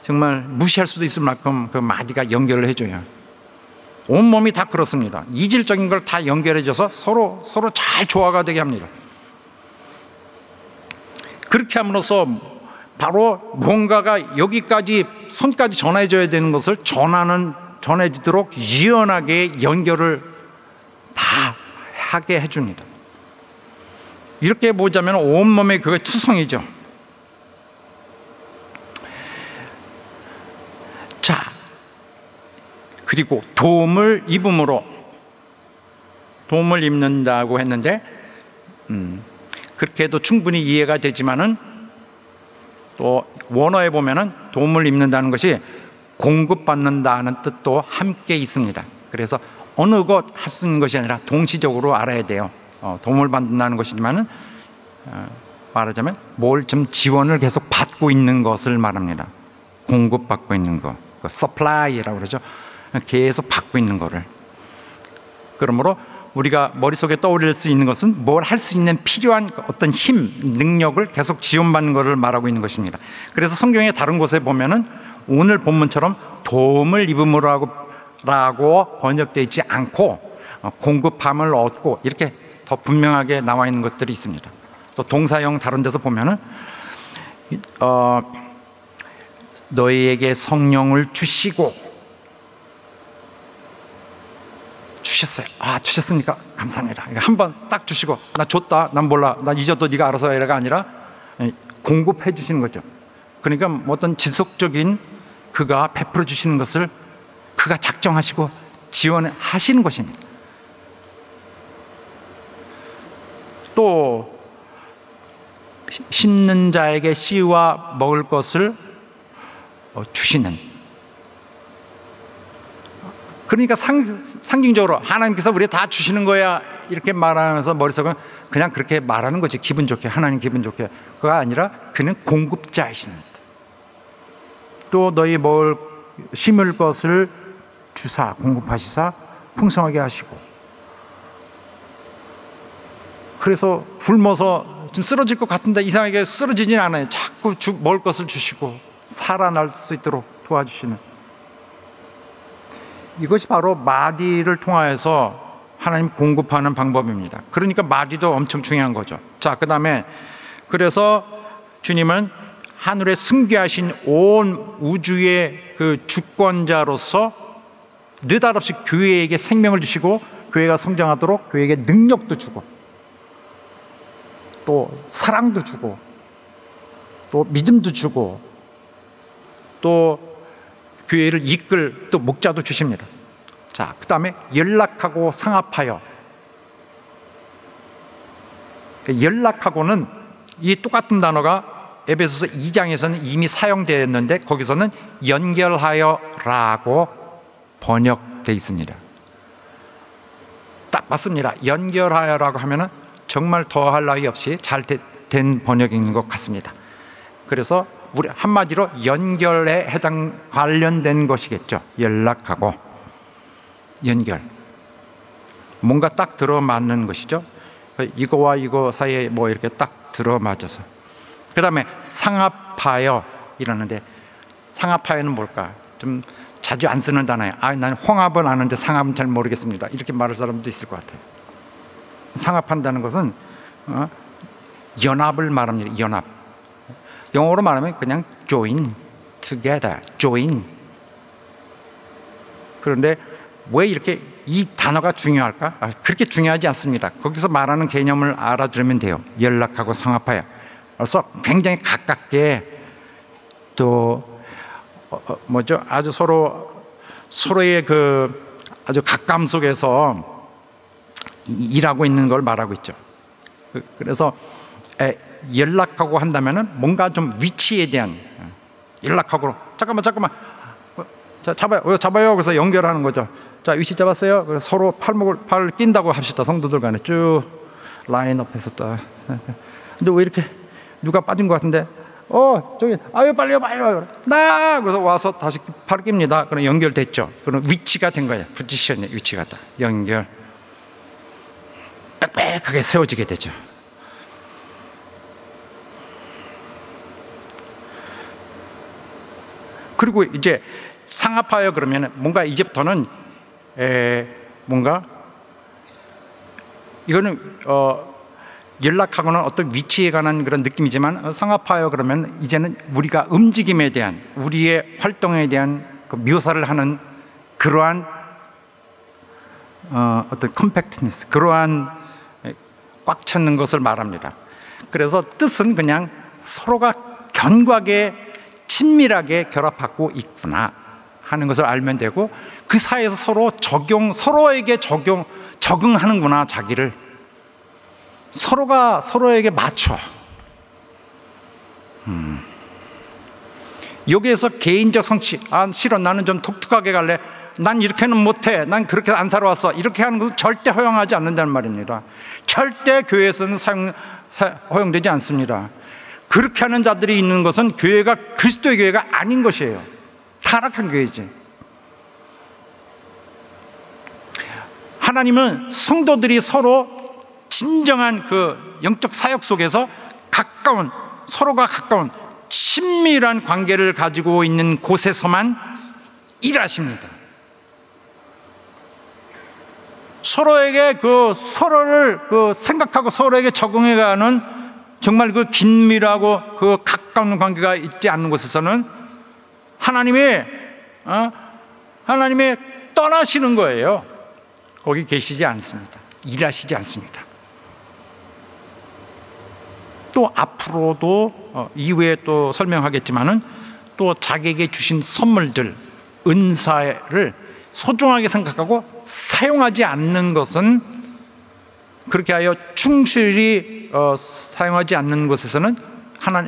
정말 무시할 수도 있을 만큼 그 마디가 연결을 해줘요. 온몸이 다 그렇습니다. 이질적인 걸 다 연결해줘서 서로 잘 조화가 되게 합니다. 그렇게 함으로써 바로 뭔가가 여기까지 손까지 전해져야 되는 것을 전해지도록 유연하게 연결을 다 하게 해줍니다. 이렇게 보자면 온몸의 그게 투성이죠. 자, 그리고 도움을 입는다고 했는데, 그렇게 해도 충분히 이해가 되지만은, 또 원어에 보면은 도움을 입는다는 것이 공급받는다는 뜻도 함께 있습니다. 그래서 어느 것 할 수 있는 것이 아니라 동시적으로 알아야 돼요. 도움을 받는다는 것이지만은 말하자면 뭘 좀 지원을 계속 받고 있는 것을 말합니다. 공급받고 있는 거, supply라고 그러죠. 계속 받고 있는 거를. 그러므로 우리가 머릿속에 떠올릴 수 있는 것은 뭘 할 수 있는 필요한 어떤 힘, 능력을 계속 지원받는 것을 말하고 있는 것입니다. 그래서 성경의 다른 곳에 보면은 오늘 본문처럼 도움을 입음으로라고 번역되어 있지 않고 공급함을 얻고 이렇게 더 분명하게 나와 있는 것들이 있습니다. 또 동사형 다른 데서 보면은 너희에게 성령을 주시고 주셨어요. 아, 주셨습니까? 감사합니다. 한 번 딱 주시고 나 줬다, 난 몰라, 난 잊어도 네가 알아서 해라가 아니라 공급해 주시는 거죠. 그러니까 어떤 지속적인 그가 베풀어 주시는 것을 그가 작정하시고 지원하시는 것입니다. 또 심는 자에게 씨와 먹을 것을 주시는. 그러니까 상징적으로 하나님께서 우리 다 주시는 거야 이렇게 말하면서 머릿속은 그냥 그렇게 말하는 거지. 기분 좋게, 하나님 기분 좋게. 그가 아니라 그는 공급자이십니다. 또 너희 먹을 심을 것을 주사 공급하시사 풍성하게 하시고. 그래서 굶어서 좀 쓰러질 것 같은데 이상하게 쓰러지진 않아요. 자꾸 먹을 것을 주시고 살아날 수 있도록 도와주시는. 이것이 바로 마디를 통하여서 하나님 공급하는 방법입니다. 그러니까 마디도 엄청 중요한 거죠. 자, 그 다음에 그래서 주님은 하늘에 승계하신 온 우주의 그 주권자로서 느닷없이 교회에게 생명을 주시고 교회가 성장하도록 교회에게 능력도 주고 또 사랑도 주고 또 믿음도 주고 또 교회를 이끌 또 목자도 주십니다. 자, 그 다음에 연락하고 상합하여. 연락하고는 이 똑같은 단어가 에베소서 2장에서는 이미 사용되었는데 거기서는 연결하여라고 번역되어 있습니다. 딱 맞습니다. 연결하여라고 하면은 정말 더할 나위 없이 잘 된 번역인 것 같습니다. 그래서 우리 한마디로 연결에 관련된 것이겠죠. 연락하고 연결, 뭔가 딱 들어맞는 것이죠. 이거와 이거 사이에 뭐 이렇게 딱 들어맞아서. 그 다음에 상합하여 이러는데 상합하여는 뭘까? 좀 자주 안 쓰는 단어예요. 난 홍합은 아는데 상합은 잘 모르겠습니다. 이렇게 말할 사람도 있을 것 같아요. 상합한다는 것은 연합을 말합니다. 연합. 영어로 말하면 그냥 join together, join. 그런데 왜 이렇게 이 단어가 중요할까? 그렇게 중요하지 않습니다. 거기서 말하는 개념을 알아들으면 돼요. 연락하고 상합하여. 그래서 굉장히 가깝게 또 뭐죠? 아주 서로의 그 아주 가까움 속에서 일하고 있는 걸 말하고 있죠. 그래서 연락하고 한다면은 뭔가 좀 위치에 대한 연락하고 잠깐만 자, 잡아요. 그래서 연결하는 거죠. 자, 위치 잡았어요. 그래서 서로 팔을 낀다고 합시다. 성도들 간에 쭉 라인업해서 딱. 근데 왜 이렇게 누가 빠진 것 같은데? 저기 빨리요. 그래서 와서 다시 팔을 낍니다. 그럼 연결됐죠. 그럼 위치가 된 거예요. 포지션의 위치가 딱 연결. 빽빽하게 세워지게 되죠. 그리고 이제 상합하여 그러면 뭔가 이제부터는 뭔가 이거는 연락하고는 어떤 위치에 관한 그런 느낌이지만 상합하여 그러면 이제는 우리가 움직임에 대한 우리의 활동에 대한 그 묘사를 하는 그러한 어떤 컴팩트니스, 그러한 꽉 찼는 것을 말합니다. 그래서 뜻은 그냥 서로가 견고하게 친밀하게 결합하고 있구나 하는 것을 알면 되고 그 사이에서 서로에게 적응하는구나. 자기를 서로가 서로에게 맞춰. 여기에서 개인적 성취, 싫어, 나는 좀 독특하게 갈래, 난 이렇게는 못해, 난 그렇게 안 살아왔어, 이렇게 하는 것은 절대 허용하지 않는다는 말입니다. 절대 교회에서는 허용되지 않습니다. 그렇게 하는 자들이 있는 것은 교회가 그리스도의 교회가 아닌 것이에요. 타락한 교회지. 하나님은 성도들이 서로 진정한 그 영적 사역 속에서 서로가 가까운 친밀한 관계를 가지고 있는 곳에서만 일하십니다. 서로에게 서로를 생각하고 서로에게 적응해가는 정말 그 긴밀하고 그 가까운 관계가 있지 않는 곳에서는 하나님이 떠나시는 거예요. 거기 계시지 않습니다. 일하시지 않습니다. 또 앞으로도 이후에 또 설명하겠지만은 또 자기에게 주신 선물들, 은사를 소중하게 생각하고 사용하지 않는 것은, 그렇게 하여 충실히 사용하지 않는 곳에서는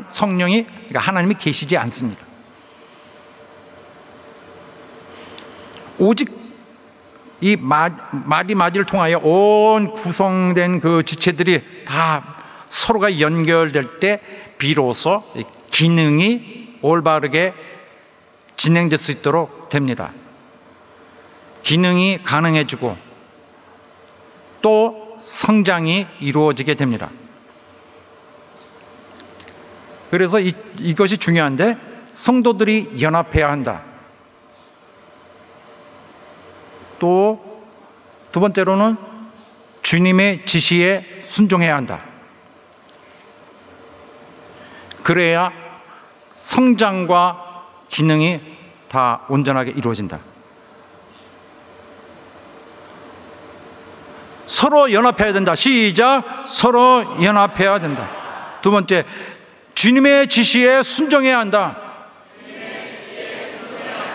성령이, 그러니까 하나님이 계시지 않습니다. 오직 이 마디마디를 통하여 온 구성된 그 지체들이 다 서로가 연결될 때 비로소 기능이 올바르게 진행될 수 있도록 됩니다. 기능이 가능해지고 또 성장이 이루어지게 됩니다. 그래서 이것이 중요한데, 성도들이 연합해야 한다. 또 두 번째로는 주님의 지시에 순종해야 한다. 그래야 성장과 기능이 다 온전하게 이루어진다. 서로 연합해야 된다. 시작. 서로 연합해야 된다. 두 번째, 주님의 지시에 순종해야 한다.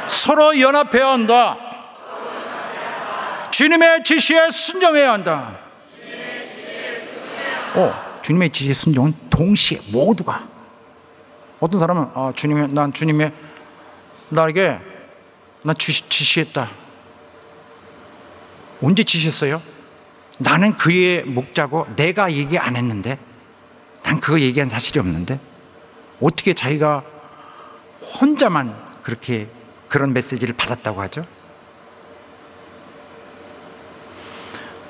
서로 연합해야 한다. 주님의 지시에 순종해야 한다. 주님의 지시에 순종은 동시에 모두가. 어떤 사람은 난 나에게 지시했다. 언제 지시했어요? 나는 그의 목자고 내가 얘기 안 했는데, 난 그거 얘기한 사실이 없는데 어떻게 자기가 혼자만 그런 메시지를 받았다고 하죠?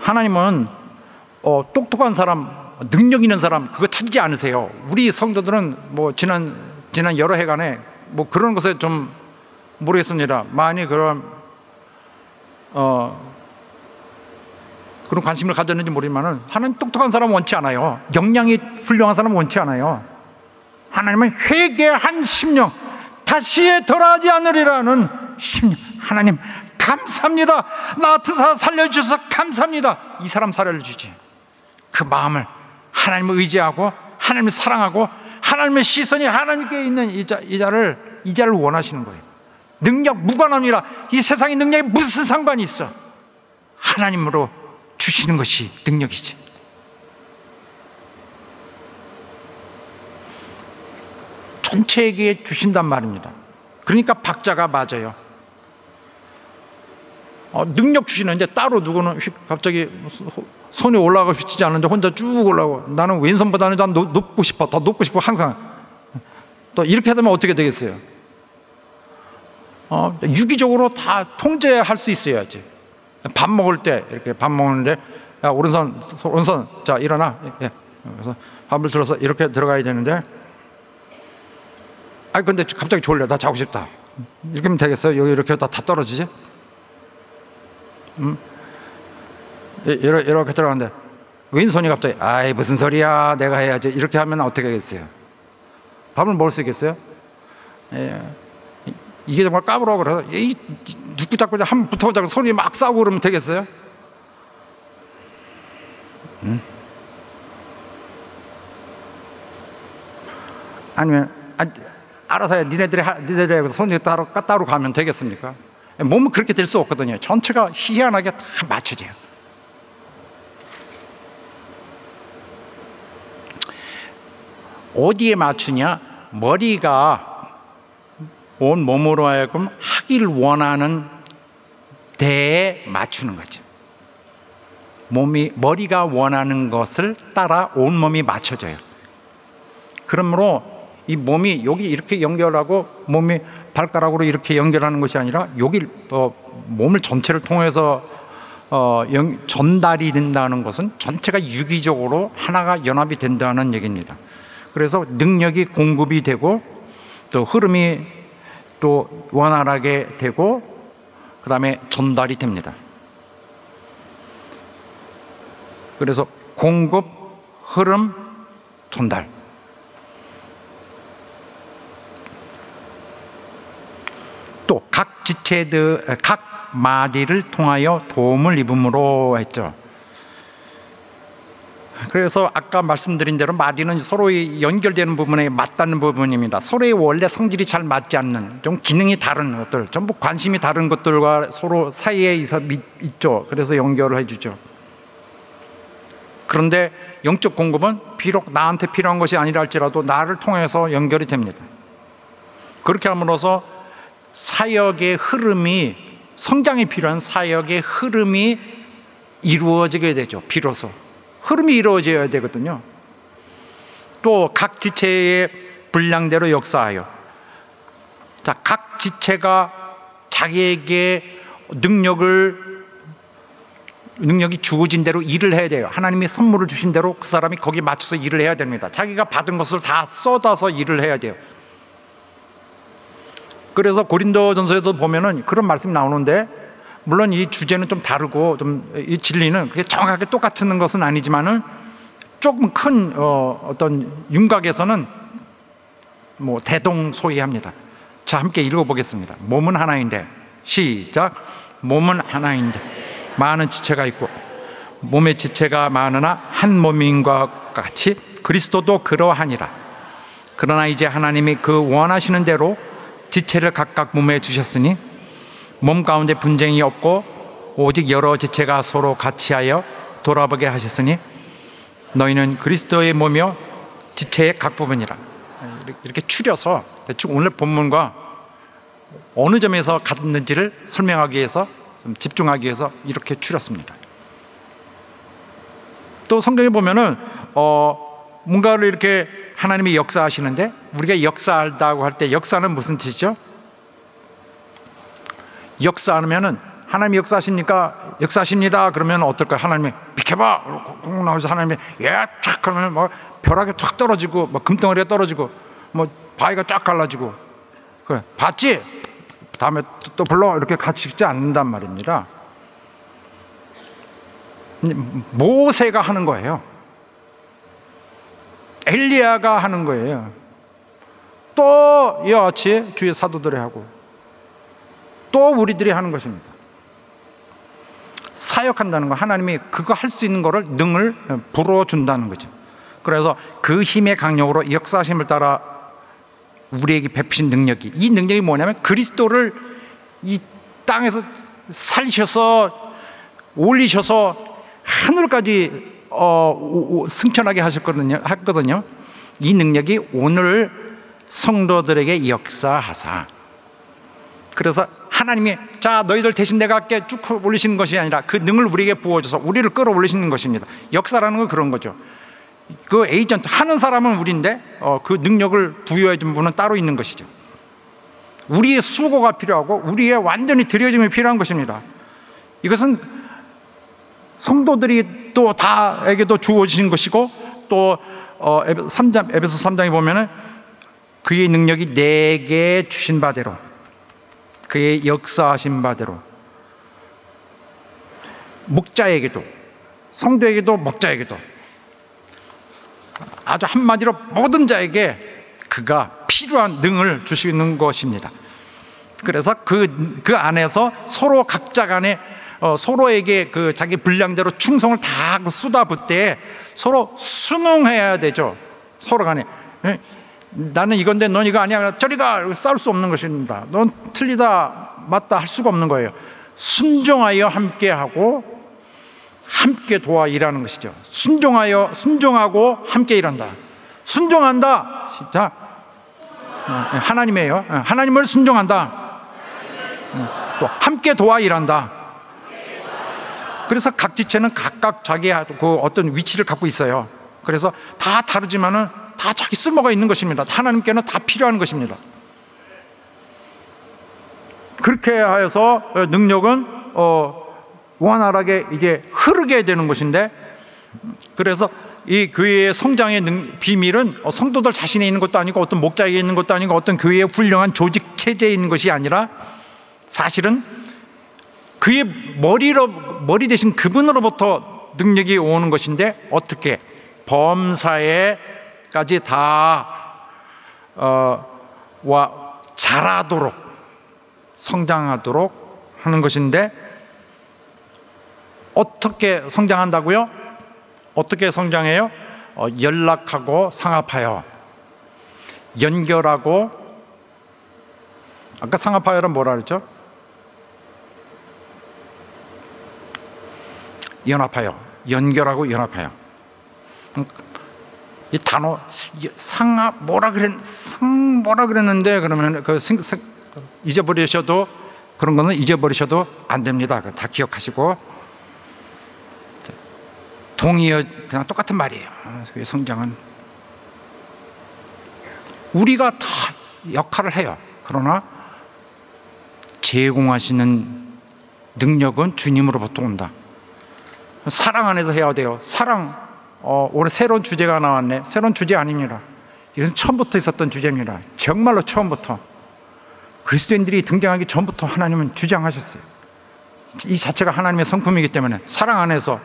하나님은 똑똑한 사람, 능력 있는 사람 그거 찾지 않으세요. 우리 성도들은 지난 여러 해간에 그런 것에 좀 모르겠습니다. 많이 그런 관심을 가졌는지 모르지만은 하나님 똑똑한 사람은 원치 않아요. 역량이 훌륭한 사람은 원치 않아요. 하나님은 회개한 심령, 다시 돌아가지 않으리라는 심령. 하나님 감사합니다. 나 같은 사람 살려주셔서 감사합니다. 이 사람 살려주지. 그 마음을 하나님을 의지하고 하나님을 사랑하고 하나님의 시선이 하나님께 있는 이 자를 원하시는 거예요. 능력 무관합니다. 이 세상의 능력이 무슨 상관이 있어? 하나님으로 주시는 것이 능력이지. 전체에게 주신단 말입니다. 그러니까 박자가 맞아요. 능력 주시는데 따로 누구는 갑자기 손이 올라가고 비치지 않는데 혼자 쭉 올라가고, 나는 왼손보다는 더 높고 싶어 항상. 또 이렇게 되면 어떻게 되겠어요? 유기적으로 다 통제할 수 있어야지. 밥 먹을 때 이렇게 밥 먹는데, 야, 오른손 자 일어나. 그래서 밥을 들어서 이렇게 들어가야 되는데, 근데 갑자기 졸려. 나 자고 싶다. 이렇게 하면 되겠어요? 여기 이렇게 다 떨어지지? 이렇게 들어가는데 왼손이 갑자기 무슨 소리야, 내가 해야지. 이렇게 하면 어떻게 하겠어요? 밥을 먹을 수 있겠어요? 이게 정말 까불어. 그래서 누구 자꾸 한번 붙어보자고 소리 막 싸우고 그러면 되겠어요? 아니면 알아서 해. 니네들이 손이 따로 가면 되겠습니까? 몸은 그렇게 될 수 없거든요. 전체가 희한하게 다 맞춰져요. 어디에 맞추냐? 머리가 온 몸으로 하여금 하길 원하는 데에 맞추는 거죠. 머리가 원하는 것을 따라 온몸이 맞춰져요. 그러므로 이 몸이 여기 이렇게 연결하고 몸이 발가락으로 이렇게 연결하는 것이 아니라 여기 몸을 전체를 통해서 전달이 된다는 것은 전체가 유기적으로 하나가 연합이 된다는 얘기입니다. 그래서 능력이 공급이 되고 또 흐름이 또 원활하게 되고 그 다음에 전달이 됩니다. 그래서 공급, 흐름, 전달. 또 각 지체들, 각 마디를 통하여 도움을 입음으로 했죠. 그래서 아까 말씀드린 대로 마디는 서로 연결되는 부분에 맞닿는 부분입니다. 서로의 원래 성질이 잘 맞지 않는, 좀 기능이 다른 것들, 전부 관심이 다른 것들과 서로 사이에 있죠. 그래서 연결을 해주죠. 그런데 영적 공급은 비록 나한테 필요한 것이 아니라 할지라도 나를 통해서 연결이 됩니다. 그렇게 함으로써 사역의 흐름이, 성장이 필요한 사역의 흐름이 이루어지게 되죠. 비로소 흐름이 이루어져야 되거든요. 또 각 지체의 분량대로 역사하여, 자, 각 지체가 자기에게 능력이 주어진 대로 일을 해야 돼요. 하나님이 선물을 주신 대로 그 사람이 거기에 맞춰서 일을 해야 됩니다. 자기가 받은 것을 다 쏟아서 일을 해야 돼요. 그래서 고린도전서에도 보면은 그런 말씀이 나오는데, 물론 이 주제는 좀 다르고 이 진리는 그게 정확하게 똑같은 것은 아니지만은 조금 큰 어떤 윤곽에서는 뭐 대동소이합니다. 자, 함께 읽어보겠습니다. 몸은 하나인데, 시작. 몸은 하나인데 많은 지체가 있고 몸의 지체가 많으나 한 몸인 것 같이 그리스도도 그러하니라. 그러나 이제 하나님이 그 원하시는 대로 지체를 각각 몸에 주셨으니 몸 가운데 분쟁이 없고 오직 여러 지체가 서로 같이하여 돌아보게 하셨으니 너희는 그리스도의 몸이요 지체의 각 부분이라. 이렇게 추려서 대충 오늘 본문과 어느 점에서 같는지를 설명하기 위해서, 좀 집중하기 위해서 이렇게 추렸습니다. 또 성경에 보면은 뭔가를 이렇게 하나님이 역사하시는데, 우리가 역사한다고 할 때 역사는 무슨 뜻이죠? 역사하면은 하나님이 역사하십니다 그러면 어떨까요? 하나님이 비켜봐 꼭 나와서 하나님이 쫙 하면 막 벼락이 툭 떨어지고 막 금덩어리가 떨어지고 뭐 바위가 쫙 갈라지고, 그래 봤지? 다음에 또 불러, 이렇게 같이 있지 않는단 말입니다. 모세가 하는 거예요. 엘리야가 하는 거예요. 또 이와 같이 주의 사도들이 하고 또 우리들이 하는 것입니다. 사역한다는 거, 하나님이 그거 할 수 있는 거를 능을 불어준다는 거죠. 그래서 그 힘의 강력으로 역사심을 따라 우리에게 베푸신 능력이, 이 능력이 뭐냐면 그리스도를 이 땅에서 살리셔서 올리셔서 하늘까지 승천하게 하셨거든요. 이 능력이 오늘 성도들에게 역사하사, 그래서 하나님이 자 너희들 대신 내가 할게 쭉 올리시는 것이 아니라 그 능을 우리에게 부어줘서 우리를 끌어올리시는 것입니다. 역사라는 건 그런 거죠. 그 에이전트 하는 사람은 우리인데 그 능력을 부여해 준 분은 따로 있는 것이죠. 우리의 수고가 필요하고 우리의 완전히 드려짐이 필요한 것입니다. 이것은 성도들이 또 다에게도 주어진 것이고, 또 에베소 3장에 보면은 그의 능력이 내게 주신 바대로, 그의 역사하신 바대로 목자에게도, 성도에게도 목자에게도, 아주 한마디로 모든 자에게 그가 필요한 능을 주시는 것입니다. 그래서 그 안에서 서로 각자 간에 서로에게 그 자기 분량대로 충성을 다 쏟아붓을 때 서로 순응해야 되죠. 서로 간에 나는 이건데 넌 이거 아니야, 저리가 싸울 수 없는 것입니다. 넌 틀리다 맞다 할 수가 없는 거예요. 순종하여 함께하고 함께 도와 일하는 것이죠. 순종하고 함께 일한다. 순종한다. 자, 하나님이에요. 하나님을 순종한다. 또 함께 도와 일한다. 그래서 각 지체는 각각 자기 그 어떤 위치를 갖고 있어요. 그래서 다 다르지만은 다 자기 쓸모가 있는 것입니다. 하나님께는 다 필요한 것입니다. 그렇게 하여서 능력은 원활하게 이제 흐르게 되는 것인데, 그래서 이 교회의 성장의 비밀은 성도들 자신에 있는 것도 아니고 어떤 목자에게 있는 것도 아니고 어떤 교회의 훌륭한 조직 체제에 있는 것이 아니라 사실은 그의 머리 대신 그분으로부터 능력이 오는 것인데, 어떻게 범사에까지 다 자라도록 성장하도록 하는 것인데, 어떻게 성장한다고요? 어떻게 성장해요? 연락하고 상합하여, 연결하고, 아까 상합하여는 뭐라 그랬죠? 연합하여, 연결하고 연합하여. 이 단어 상합 뭐라 그랬는데, 그러면 그 잊어버리셔도, 그런 거는 잊어버리셔도 안 됩니다. 다 기억하시고. 동의어 그냥 똑같은 말이에요. 성장은 우리가 다 역할을 해요. 그러나 제공하시는 능력은 주님으로부터 온다. 사랑 안에서 해야 돼요. 사랑. 올해 새로운 주제가 나왔네. 새로운 주제 아닙니다. 이것은 처음부터 있었던 주제입니다. 정말로 처음부터 그리스도인들이 등장하기 전부터 하나님은 주장하셨어요. 이 자체가 하나님의 성품이기 때문에 사랑 안에서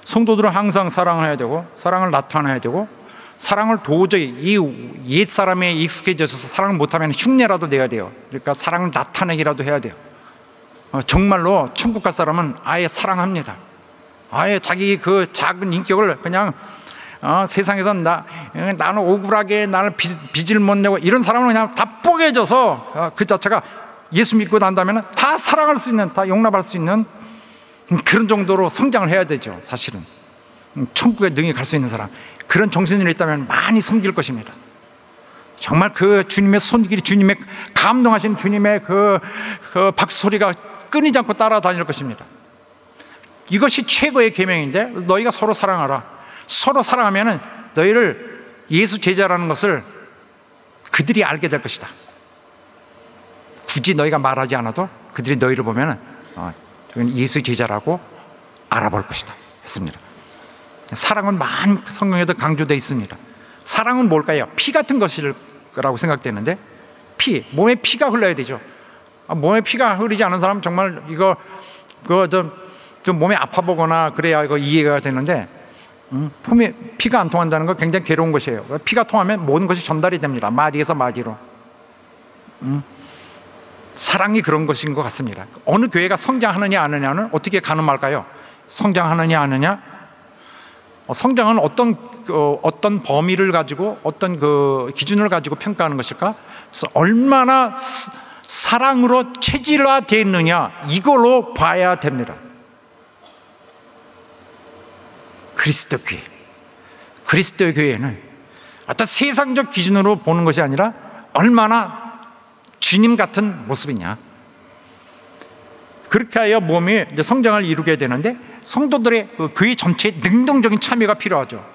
성도들은 항상 사랑해야 되고, 사랑을 나타내야 되고, 사랑을 도저히 이 옛사람에 익숙해져서 사랑을 못하면 흉내라도 내야 돼요. 그러니까 사랑을 나타내기라도 해야 돼요. 정말로 천국 갈 사람은 아예 사랑합니다. 아예 자기 그 작은 인격을 그냥 세상에서 나는 억울하게 나를 빚을 못 내고 이런 사람은 그냥 다 뽀개져서 그 자체가 예수 믿고 난다면 다 사랑할 수 있는, 다 용납할 수 있는 그런 정도로 성장을 해야 되죠. 사실은 천국에 능히 갈 수 있는 사람, 그런 정신이 있다면 많이 섬길 것입니다. 정말 그 주님의 손길이, 주님의 감동하신 주님의 그 박수소리가 끊이지 않고 따라다닐 것입니다. 이것이 최고의 계명인데, 너희가 서로 사랑하라. 서로 사랑하면은 너희를 예수 제자라는 것을 그들이 알게 될 것이다. 굳이 너희가 말하지 않아도 그들이 너희를 보면은 예수 제자라고 알아볼 것이다 했습니다. 사랑은 많은 성경에도 강조되어 있습니다. 사랑은 뭘까요? 피 같은 것일 거라고 생각되는데, 몸에 피가 흘러야 되죠. 몸에 피가 흐르지 않은 사람 정말 좀 몸이 아파 보거나 그래야 이거 이해가 되는데, 몸에 피가 안 통한다는 건 굉장히 괴로운 것이에요. 피가 통하면 모든 것이 전달이 됩니다. 마디에서 마디로. 사랑이 그런 것인 것 같습니다. 어느 교회가 성장하느냐 안 하느냐는 어떻게 가늠할까요? 성장하느냐 안 하느냐? 성장은 어떤 범위를 가지고, 어떤 그 기준을 가지고 평가하는 것일까? 그래서 얼마나 사랑으로 체질화되었느냐, 이걸로 봐야 됩니다. 그리스도 교회는 어떤 세상적 기준으로 보는 것이 아니라 얼마나 주님 같은 모습이냐. 그렇게 하여 몸이 이제 성장을 이루게 되는데, 성도들의 그 교회 전체에 능동적인 참여가 필요하죠.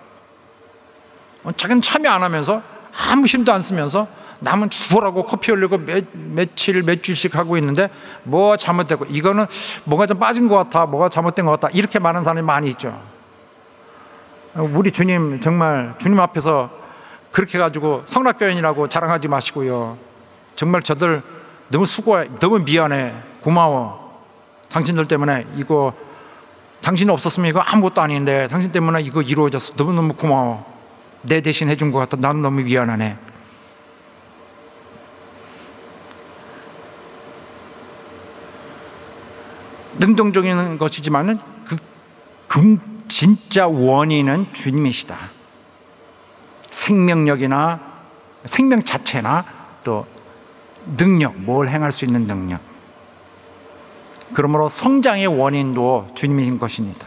자기는 참여 안 하면서 아무 힘도 안 쓰면서 남은 죽으라고 커피 흘리고 몇 주일씩 하고 있는데, 뭐 잘못되고, 이거는 뭐가 좀 빠진 것 같아, 뭐가 잘못된 것 같다, 이렇게 말하는 사람이 많이 있죠. 우리 주님, 정말 주님 앞에서 그렇게 가지고 성락교인이라고 자랑하지 마시고요. 정말 저들 너무 수고해, 너무 미안해, 고마워. 당신들 때문에 이거, 당신 없었으면 이거 아무것도 아닌데 당신 때문에 이거 이루어졌어. 너무너무 고마워. 내 대신 해준 것 같아. 난 너무 미안하네. 능동적인 것이지만은 진짜 원인은 주님이시다. 생명력이나 생명 자체나 또 능력, 뭘 행할 수 있는 능력. 그러므로 성장의 원인도 주님인 것입니다.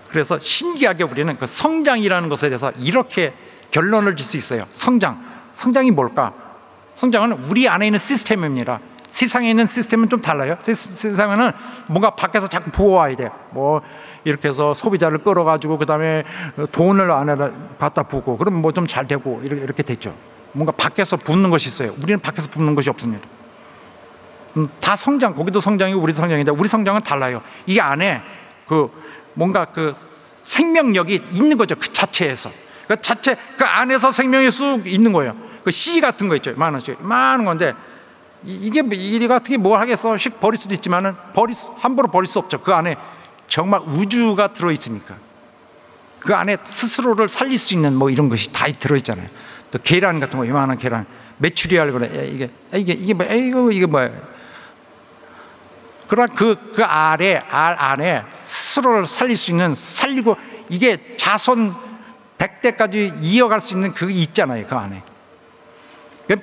그래서 신기하게 우리는 그 성장이라는 것에 대해서 이렇게 결론을 질 수 있어요. 성장이 뭘까? 성장은 우리 안에 있는 시스템입니다. 세상에 있는 시스템은 좀 달라요. 세상에는 뭔가 밖에서 자꾸 부어와야 돼요. 뭐 이렇게 해서 소비자를 끌어가지고 그 다음에 돈을 안에다 갖다 부고 그러면 뭐 좀 잘 되고 이렇게 됐죠. 뭔가 밖에서 붓는 것이 있어요. 우리는 밖에서 붓는 것이 없습니다. 다 성장, 거기도 성장이고 우리 성장인데 우리 성장은 달라요. 이 안에 그 뭔가 그 생명력이 있는 거죠. 그 자체에서. 그 안에서 생명이 쑥 있는 거예요. 그 씨 같은 거 있죠. 많은 건데 이게 어떻게 뭘 하겠어? 버릴 수도 있지만은 함부로 버릴 수 없죠. 그 안에 정말 우주가 들어있으니까. 그 안에 스스로를 살릴 수 있는 뭐 이런 것이 다 들어있잖아요. 또 계란 같은 거, 이만한 계란. 메추리알 그래. 이게 뭐야. 그러나 알 안에 스스로를 살릴 수 있는, 살리고 이게 자손 100대까지 이어갈 수 있는 그게 있잖아요. 그 안에.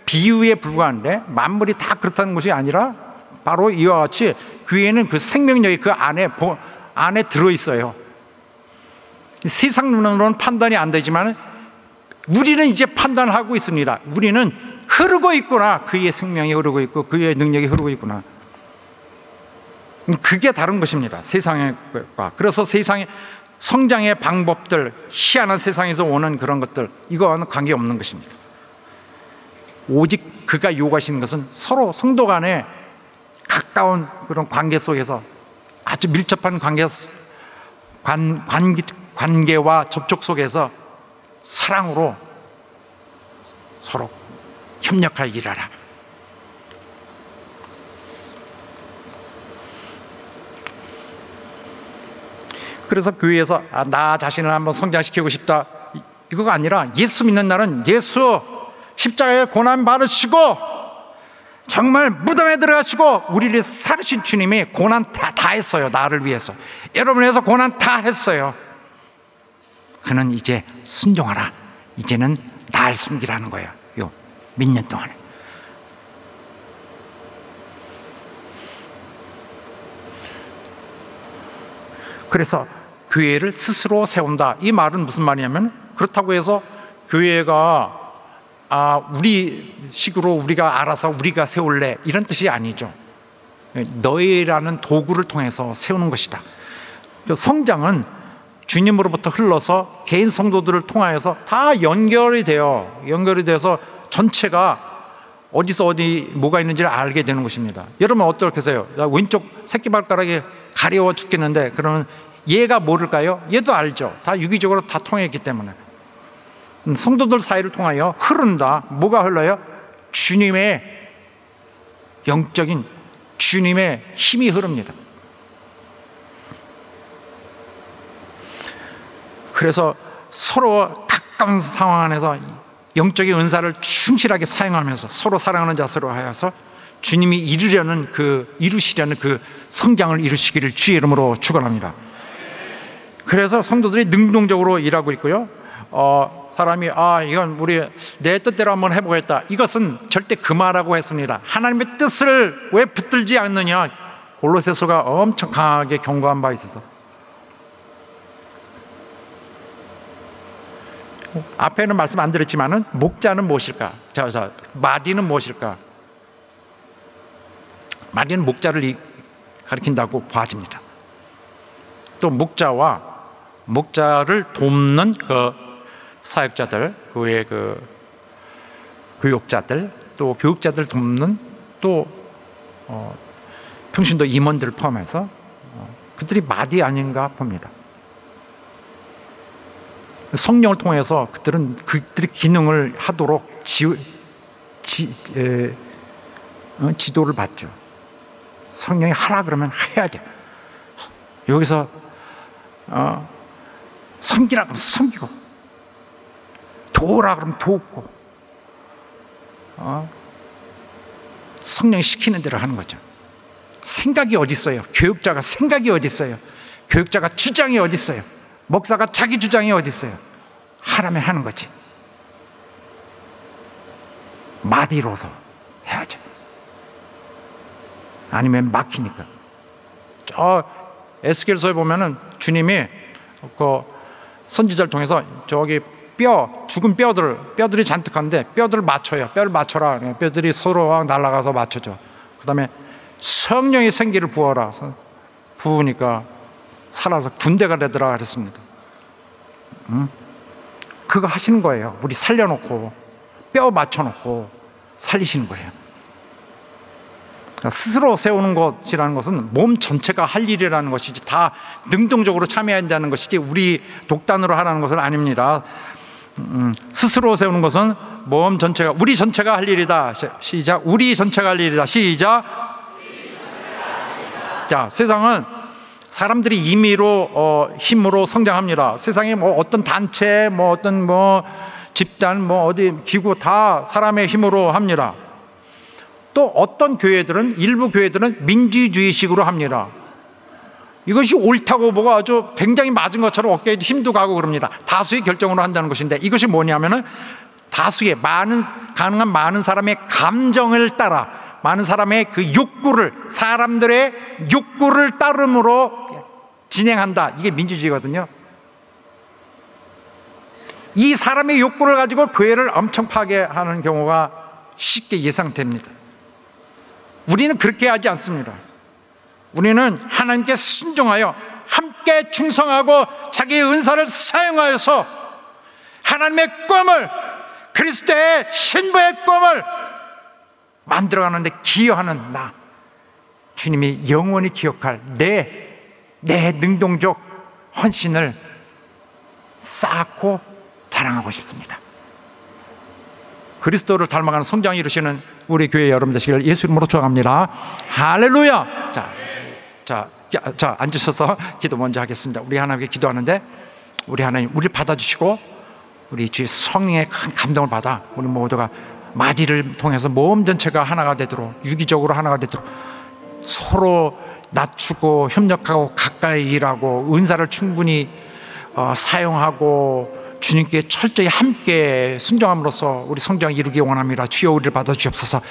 비유에 불과한데 만물이 다 그렇다는 것이 아니라 바로 이와 같이 교회는 그 생명력이 그 안에 들어있어요. 세상 눈으로는 판단이 안 되지만 우리는 이제 판단하고 있습니다. 우리는 흐르고 있구나. 그의 생명이 흐르고 있고 그의 능력이 흐르고 있구나. 그게 다른 것입니다. 세상의 것과. 그래서 세상의 성장의 방법들, 희한한 세상에서 오는 그런 것들, 이거와는 관계없는 것입니다. 오직 그가 요구하시는 것은 서로 성도 간의 가까운 그런 관계 속에서 아주 밀접한 관계와 접촉 속에서 사랑으로 서로 협력하여 일하라. 그래서 교회에서 나 자신을 한번 성장시키고 싶다, 이거가 아니라 예수 믿는 날은 예수 십자가에 고난 받으시고 정말 무덤에 들어가시고 우리를 살으신 주님이 고난 다 했어요. 나를 위해서, 여러분을 위해서 고난 다 했어요. 그는 이제 순종하라. 이제는 날 섬기라는 거예요. 요 몇 년 동안에. 그래서 교회를 스스로 세운다. 이 말은 무슨 말이냐면, 그렇다고 해서 교회가 우리 식으로 우리가 알아서 우리가 세울래, 이런 뜻이 아니죠. 너희라는 도구를 통해서 세우는 것이다. 성장은 주님으로부터 흘러서 개인 성도들을 통하여서 다 연결이 돼서 전체가 어디서 어디 뭐가 있는지를 알게 되는 것입니다. 여러분 어떻게 하세요? 왼쪽 새끼발가락이 가려워 죽겠는데 그러면 얘가 모를까요? 얘도 알죠. 다 유기적으로 다 통했기 때문에. 성도들 사이를 통하여 흐른다. 뭐가 흘러요? 주님의 영적인 주님의 힘이 흐릅니다. 그래서 서로 가까운 상황 안에서 영적인 은사를 충실하게 사용하면서 서로 사랑하는 자세로 하여서 주님이 이루시려는 그 성장을 이루시기를 주의 이름으로 축원합니다. 그래서 성도들이 능동적으로 일하고 있고요. 사람이 이건 내 뜻대로 한번 해보겠다, 이것은 절대 그만하라고 했습니다. 하나님의 뜻을 왜 붙들지 않느냐, 골로새서가 엄청 강하게 경고한 바 있어서. 앞에는 말씀 안 드렸지만은 목자는 무엇일까? 마디는 무엇일까? 마디는 목자를 가리킨다고 보아집니다. 또 목자를 돕는 그 사역자들, 그의 그 교육자들, 또 교육자들 돕는 또 평신도 임원들을 포함해서 그들이 마디 아닌가 봅니다. 성령을 통해서 그들의 기능을 하도록 지도를 받죠. 성령이 하라 그러면 해야 돼. 여기서 섬기라 그러면 섬기고, 도우라 그러면 돕고, 성령이 시키는 대로 하는 거죠. 생각이 어디 있어요? 교육자가 생각이 어디 있어요? 교육자가 주장이 어디 있어요? 목사가 자기 주장이 어디 있어요? 하라면 하는 거지. 마디로서 해야죠. 아니면 막히니까. 에스겔서에 보면은 주님이 그 선지자를 통해서 저기 죽은 뼈들이 잔뜩한데 뼈들을 맞춰요. 뼈를 맞춰라. 뼈들이 서로 날아가서 맞춰져. 그 다음에 성령의 생기를 부어라. 부으니까 살아서 군대가 되더라 그랬습니다. 그거 하시는 거예요. 우리 살려놓고 뼈 맞춰놓고 살리시는 거예요. 그러니까 스스로 세우는 것이라는 것은 몸 전체가 할 일이라는 것이지, 다 능동적으로 참여해야 한다는 것이지 우리 독단으로 하라는 것은 아닙니다. 스스로 세우는 것은 몸 전체가, 우리 전체가 할 일이다. 시작. 우리 전체가 할 일이다. 시작. 자, 세상은 사람들이 임의로 힘으로 성장합니다. 세상에 뭐 어떤 단체, 뭐 어떤 뭐 집단, 뭐 어디 기구 다 사람의 힘으로 합니다. 또 어떤 교회들은, 일부 교회들은 민주주의식으로 합니다. 이것이 옳다고 보고 아주 굉장히 맞은 것처럼 어깨에 힘도 가고 그럽니다. 다수의 결정으로 한다는 것인데, 이것이 뭐냐면은 다수의 가능한 많은 사람의 감정을 따라, 많은 사람의 그 욕구를, 사람들의 욕구를 따름으로 진행한다. 이게 민주주의거든요. 이 사람의 욕구를 가지고 교회를 엄청 파괴하는 경우가 쉽게 예상됩니다. 우리는 그렇게 하지 않습니다. 우리는 하나님께 순종하여 함께 충성하고 자기의 은사를 사용하여서 하나님의 꿈을, 그리스도의 신부의 꿈을 만들어가는데 기여하는 나, 주님이 영원히 기억할 내 능동적 헌신을 쌓고 자랑하고 싶습니다. 그리스도를 닮아가는 성장을 이루시는 우리 교회 여러분 되시기를 예수 이름으로 축원합니다. 할렐루야. 자, 앉으셔서 기도 먼저 하겠습니다. 우리 하나님께 기도하는데, 우리 하나님, 우리를 받아주시고 우리 주의 성령의 큰 감동을 받아 우리 모두가 마디를 통해서 몸 전체가 하나가 되도록, 유기적으로 하나가 되도록 서로 낮추고 협력하고 가까이 일하고 은사를 충분히 사용하고 주님께 철저히 함께 순종함으로써 우리 성장을 이루기 원합니다. 주여 우리를 받아주옵소서.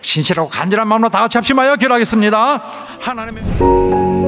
진실하고 간절한 마음으로 다 같이 합심하여 기도하겠습니다. 하나님의